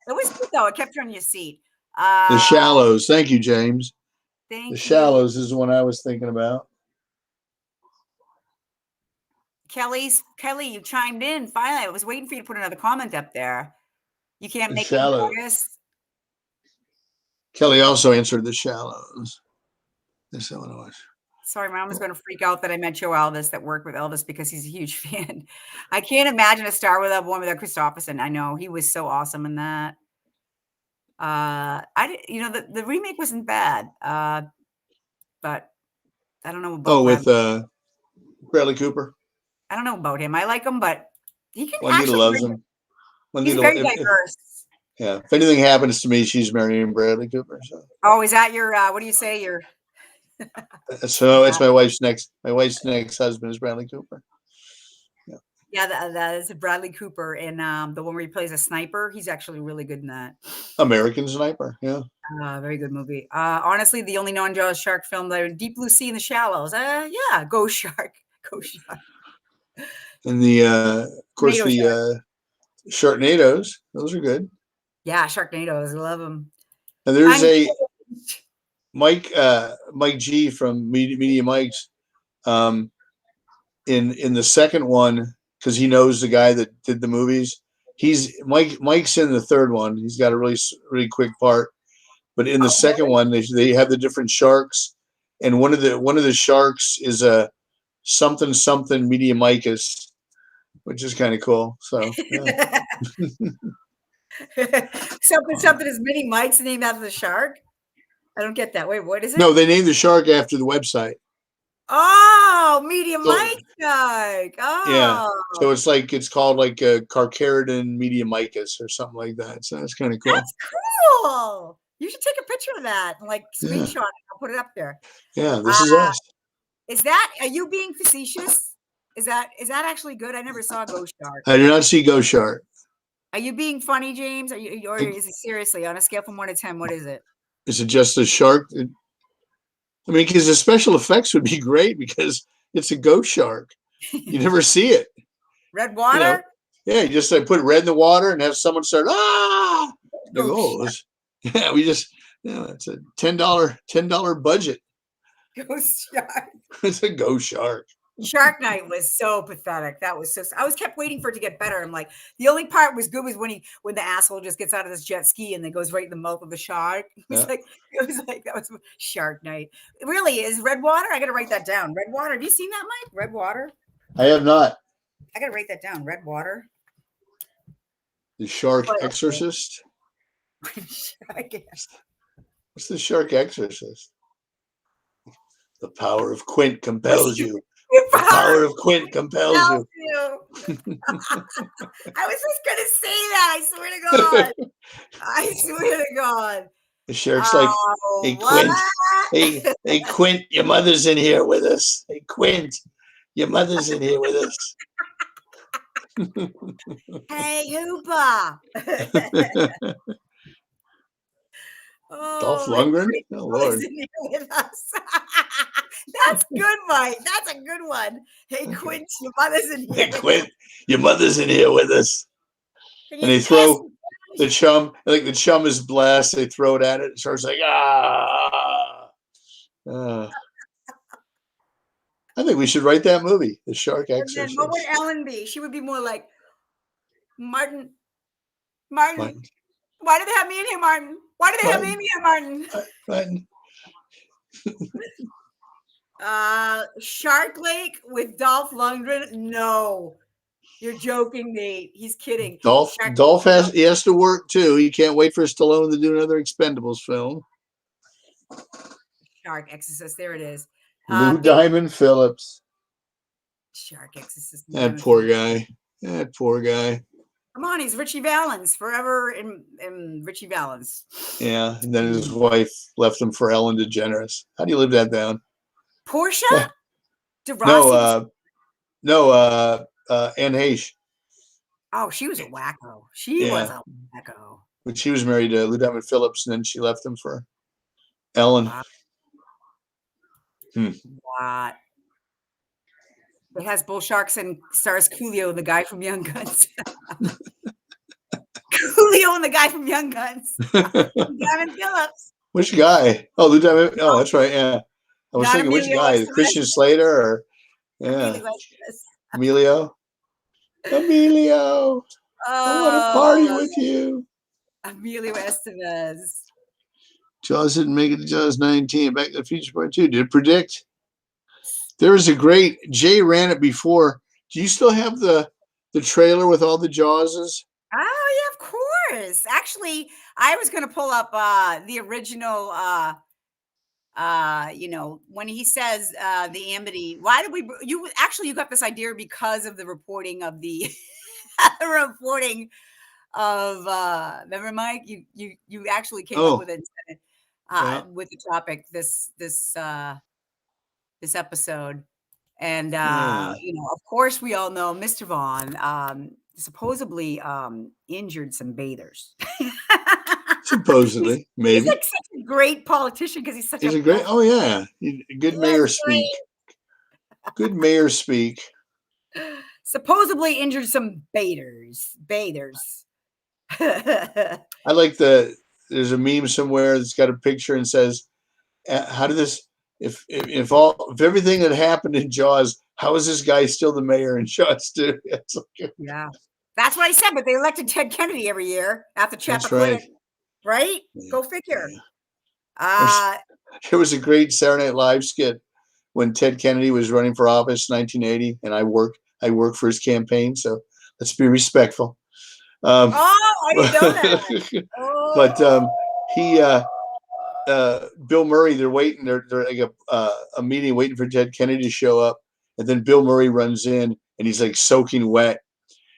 it was good though. It kept you on your seat. The Shallows. Thank you, James. Thank you. The Shallows is the one I was thinking about. Kelly, you chimed in finally. I was waiting for you to put another comment up there. You can't The make me Shallows. notice. Kelly also answered The Shallows. That's Illinois. Sorry, my mom was going to freak out that I met Joe Elvis that worked with Elvis because he's a huge fan. I can't imagine a Star Without One without Christopherson. I know he was so awesome in that. The remake wasn't bad, but I don't know about with Bradley Cooper. I don't know about him. I like him, but he can Juanita actually. loves him. He's very diverse. If anything happens to me, she's marrying Bradley Cooper. So. Oh, is that your? What do you say? Your. So it's my wife's next husband is Bradley Cooper. Yeah, that is Bradley Cooper, and the one where he plays a sniper. He's actually really good in that. American Sniper, yeah. Very good movie. Honestly, the only non-Jaws shark film that Deep Blue Sea in the Shallows. Yeah, Go Shark, Go Shark. And of course, the Sharknadoes. Those are good. Yeah, Sharknadoes. I love them. And there's Mike G from Media-Means. In the second one, because he knows the guy that did the movies. Mike's in the third one. He's got a really quick part. But in the second one, they have the different sharks, and one of the sharks is a something Mediamicus, which is kind of cool. So yeah. something is Mini Mike's named after the shark. I don't get that. Wait, what is it? No, they named the shark after the website. Oh, Media-Mike shark. Oh, yeah. So it's called like Carcharodon Mediamicus or something like that. So that's kind of cool. That's cool. You should take a picture of that and screenshot it. I'll put it up there. Yeah, this is us. Are you being facetious? Is that actually good? I never saw Ghost Shark. I did not see Ghost Shark. Are you being funny, James? Or is it seriously on a scale from 1 to 10? What is it? Is it just a shark? I mean, because the special effects would be great because it's a ghost shark. You never see it. Red water? Yeah, you just put red in the water and have someone start, yeah, it's a $10 budget. Ghost shark. It's a ghost shark. Shark Night was so pathetic. That was I was kept waiting for it to get better. I'm like, the only part was good was when the asshole just gets out of this jet ski and then goes right in the mouth of the shark. It was like that was Shark Night. It really is. Red water. I gotta write that down. Red water. Have you seen that, Mike? Red water. I have not. I gotta write that down. Red water. The Shark Exorcist. What's the Shark Exorcist? The power of Quint compels you. The power of Quint compels you. I was just gonna say that. I swear to God. I swear to God. The shark's like, hey Quint, hey Quint, your mother's in here with us. Hey Quint, your mother's in here with us. Hey Hoopa. Dolph Lundgren? Oh, Lord. With us. That's good, Mike. That's a good one. Hey, Quint, your mother's in here. Hey, Quint, your mother's in here with us. And they throw the chum, like the chum is blessed. They throw it at it. It starts like, I think we should write that movie, The Shark Exorcist. What would Ellen be? She would be more like, Martin. Why do they have me in here, Martin? Why do they have me in here, Martin? Shark Lake with Dolph Lundgren? No. You're joking, Nate. He's kidding. Dolph has to work too. He can't wait for Stallone to do another Expendables film. Shark Exorcist. There it is. Lou Diamond Phillips. Shark Exorcist. That poor guy. Come on, he's Richie Valens, forever in Richie Valens. Yeah, and then his wife left him for Ellen DeGeneres. How do you live that down? Portia? Yeah. No, Anne Heche. Oh, she was a wacko. She was a wacko. But she was married to Lou Diamond Phillips, and then she left him for Ellen. Wow. What? It has bull sharks and stars Coolio, the guy from Young Guns. Coolio and the guy from Young Guns. Diamond Phillips. Which guy? Oh, Lou Diamond. Oh, that's right. Yeah. I was thinking which guy? Christian Slater or Emilio. Emilio, I want to party with you. Emilio Estevez. Jaws didn't make it to Jaws 19. Back to the Future Part 2. Did it predict? There was a great, Jay ran it before. Do you still have the trailer with all the Jawses? Oh, yeah, of course. Actually, I was going to pull up the original, when he says the Amity. Why did you got this idea because of the reporting of the reporting of remember, Mike, you actually came up with it with the topic this episode. And of course we all know Mr. Vaughn supposedly injured some bathers. Supposedly, maybe. He's like such a great politician because he's a great. Oh yeah, good mayor speak. Good mayor speak. Supposedly injured some bathers. I like there's a meme somewhere that's got a picture and says, "How did this? If everything had happened in Jaws, how is this guy still the mayor in Jaws 2?" Yeah, that's what I said. But they elected Ted Kennedy every year after Chapter right. Right? Yeah. Go figure. Yeah. There was a great Saturday Night Live skit when Ted Kennedy was running for office in 1980, and I worked for his campaign. So let's be respectful. I didn't know that. But Bill Murray, they're waiting. They're like a meeting waiting for Ted Kennedy to show up. And then Bill Murray runs in and he's like soaking wet.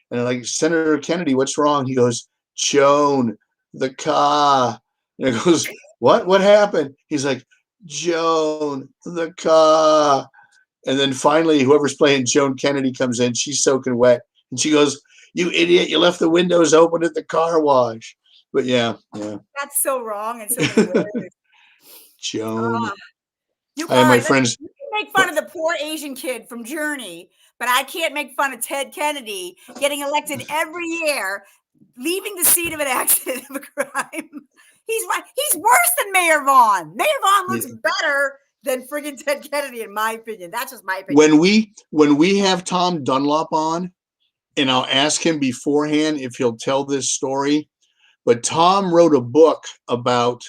And they're like, "Senator Kennedy, what's wrong?" He goes, "Joan, the car." And it goes, What happened? He's like, "Joan, the car." And then finally, whoever's playing Joan Kennedy comes in. She's soaking wet. And she goes, "You idiot, you left the windows open at the car wash." But yeah. That's so wrong in so many ways. Joan. You can make fun of the poor Asian kid from Journey, but I can't make fun of Ted Kennedy getting elected every year, leaving the scene of an accident of a crime. He's worse than Mayor Vaughn. Mayor Vaughn looks better than friggin' Ted Kennedy, in my opinion. That's just my opinion. When we have Tom Dunlop on, and I'll ask him beforehand if he'll tell this story, but Tom wrote a book about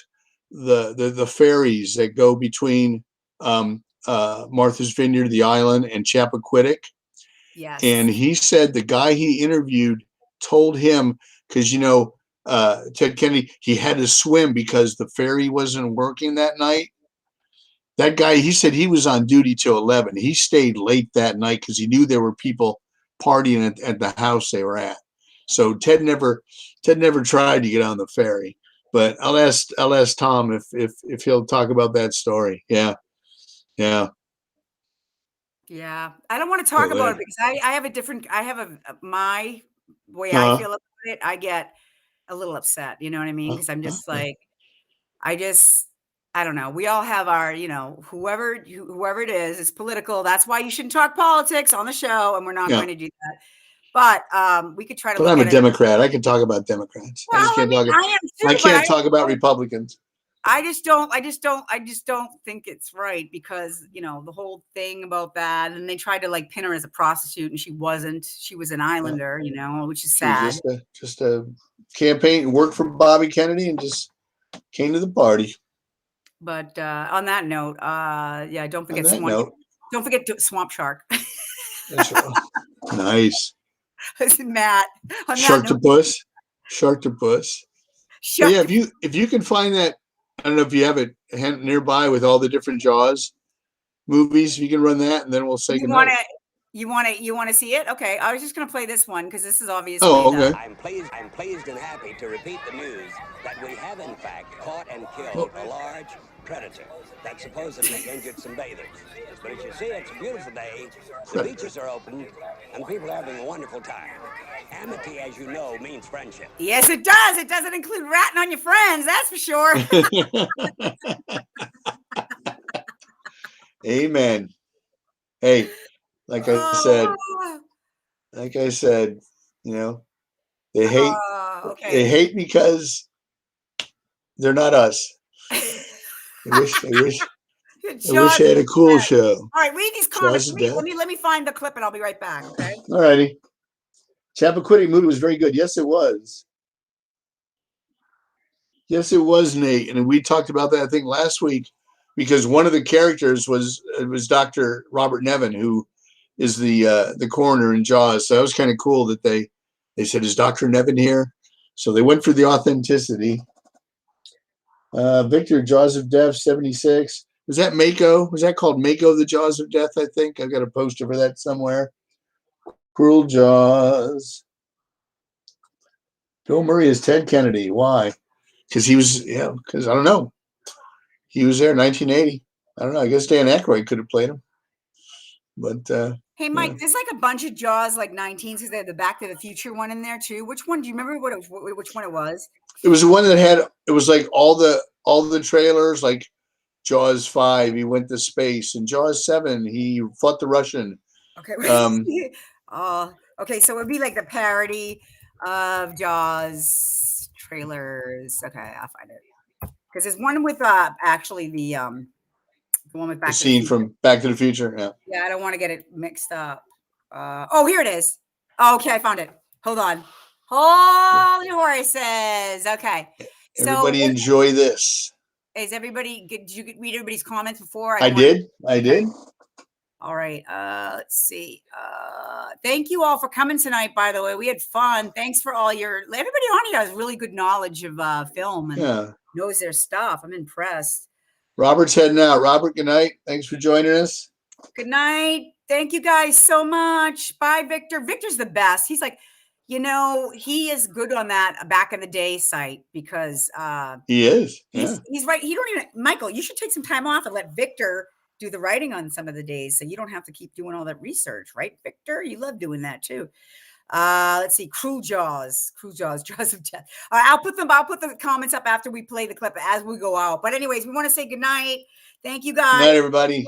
the ferries that go between Martha's Vineyard, the island, and Chappaquiddick. Yes. And he said the guy he interviewed told him, because Ted Kennedy, he had to swim because the ferry wasn't working that night. That guy, he said he was on duty till 11. He stayed late that night because he knew there were people partying at the house they were at. So Ted never tried to get on the ferry. But I'll ask Tom if he'll talk about that story. Yeah. I don't want to talk about it because I have my way I feel about it. I get a little upset, you know what I mean? Because I'm just like, I don't know. We all have our, whoever it is, it's political. That's why you shouldn't talk politics on the show, and we're not going to do that. But we could try to. But I'm a Democrat. I can talk about Democrats. Well, I can't talk about Republicans. I just don't think it's right because, the whole thing about that, and they tried to pin her as a prostitute and she wasn't. She was an islander, which is sad. Just a campaign, worked for Bobby Kennedy and just came to the party. But on that note, don't forget Don't forget Swamp Shark. That's right. Nice. Matt. Sharktopus. Yeah, if you can find that, I don't know if you have it nearby with all the different Jaws movies. If you can run that, and then we'll say goodnight. You want to see it? Okay, I was just going to play this one because this is obviously. Oh, okay. I'm pleased and happy to repeat the news that we have in fact caught and killed a large predator that supposedly injured some bathers. But as you see, it's a beautiful day. The beaches are open, and people are having a wonderful time. Amity, as you know, means friendship. Yes, it does. It doesn't include ratting on your friends. That's for sure. Amen. Hey, like I said, they hate. They hate because they're not us. I wish I wish I had a cool show. All right, read these comments. Let me find the clip and I'll be right back. Okay. All righty. Chappaquiddick movie was very good. Yes, it was. Yes, it was, Nate. And we talked about that, I think, last week, because one of the characters was Dr. Robert Nevin, who is the coroner in Jaws. So that was kind of cool that they said, is Dr. Nevin here? So they went for the authenticity. Victor, Jaws of Death, 76. Was that Mako? Was that called Mako, the Jaws of Death, I think? I've got a poster for that somewhere. Cruel Jaws. Bill Murray is Ted Kennedy. Why? Because because I don't know. He was there in 1980. I don't know. I guess Dan Aykroyd could have played him. But hey, Mike, there's like a bunch of Jaws like 19s because they had the Back to the Future one in there too. Which one? Do you remember which one it was? It was the one that had, it was like all the trailers, like Jaws 5, he went to space, and Jaws 7, he fought the Russian. Okay. Okay, so it would be like the parody of Jaws trailers. Okay, I'll find it. Because there's one with actually the one with the scene from Back to the Future. Yeah. Yeah, I don't want to get it mixed up. Oh, here it is. Oh, okay, I found it. Hold on. Holy horses. Okay. Everybody enjoy this. Is everybody, did you read everybody's comments before? I did. All right. Let's see. Thank you all for coming tonight, by the way. We had fun. Thanks for all everybody on here has really good knowledge of film and knows their stuff. I'm impressed. Robert's heading out. Robert, good night. Thanks for joining us. Good night. Thank you guys so much. Bye, Victor. Victor's the best. He's like, he is good on that back in the day site because he is. Yeah. He's right. Michael, you should take some time off and let Victor do the writing on some of the days so you don't have to keep doing all that research, right, Victor? You love doing that too. Let's see. Cruel Jaws, Jaws of Death. I'll put the comments up after we play the clip as we go out. But anyways, we want to say good night. Thank you guys. Good night, everybody.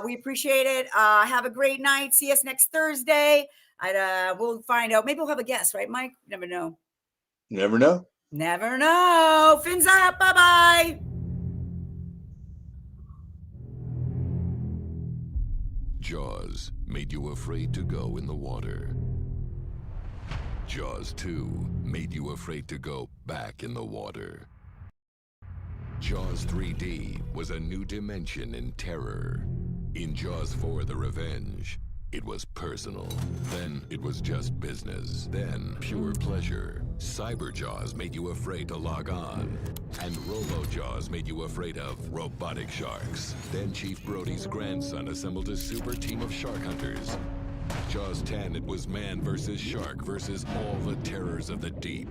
We appreciate it. Have a great night. See us next Thursday. We'll find out. Maybe we'll have a guest, right, Mike? You never know. Never know. Never know. Fins up. Bye-bye. Jaws made you afraid to go in the water. Jaws 2 made you afraid to go back in the water. Jaws 3D was a new dimension in terror. In Jaws 4: The Revenge, it was personal. Then it was just business. Then pure pleasure. Cyber Jaws made you afraid to log on. And Robo Jaws made you afraid of robotic sharks. Then Chief Brody's grandson assembled a super team of shark hunters. Jaws 10, it was man versus shark versus all the terrors of the deep.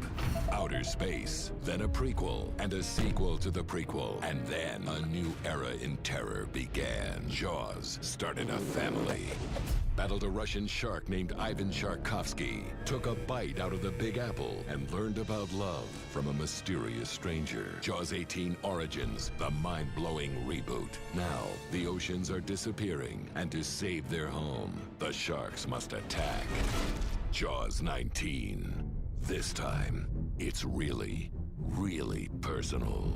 Outer space, then a prequel, and a sequel to the prequel. And then a new era in terror began. Jaws started a family. Battled a Russian shark named Ivan Sharkovsky, took a bite out of the Big Apple, and learned about love from a mysterious stranger. Jaws 18 Origins, the mind-blowing reboot. Now, the oceans are disappearing, and to save their home, the sharks must attack. Jaws 19. This time, it's really, really personal.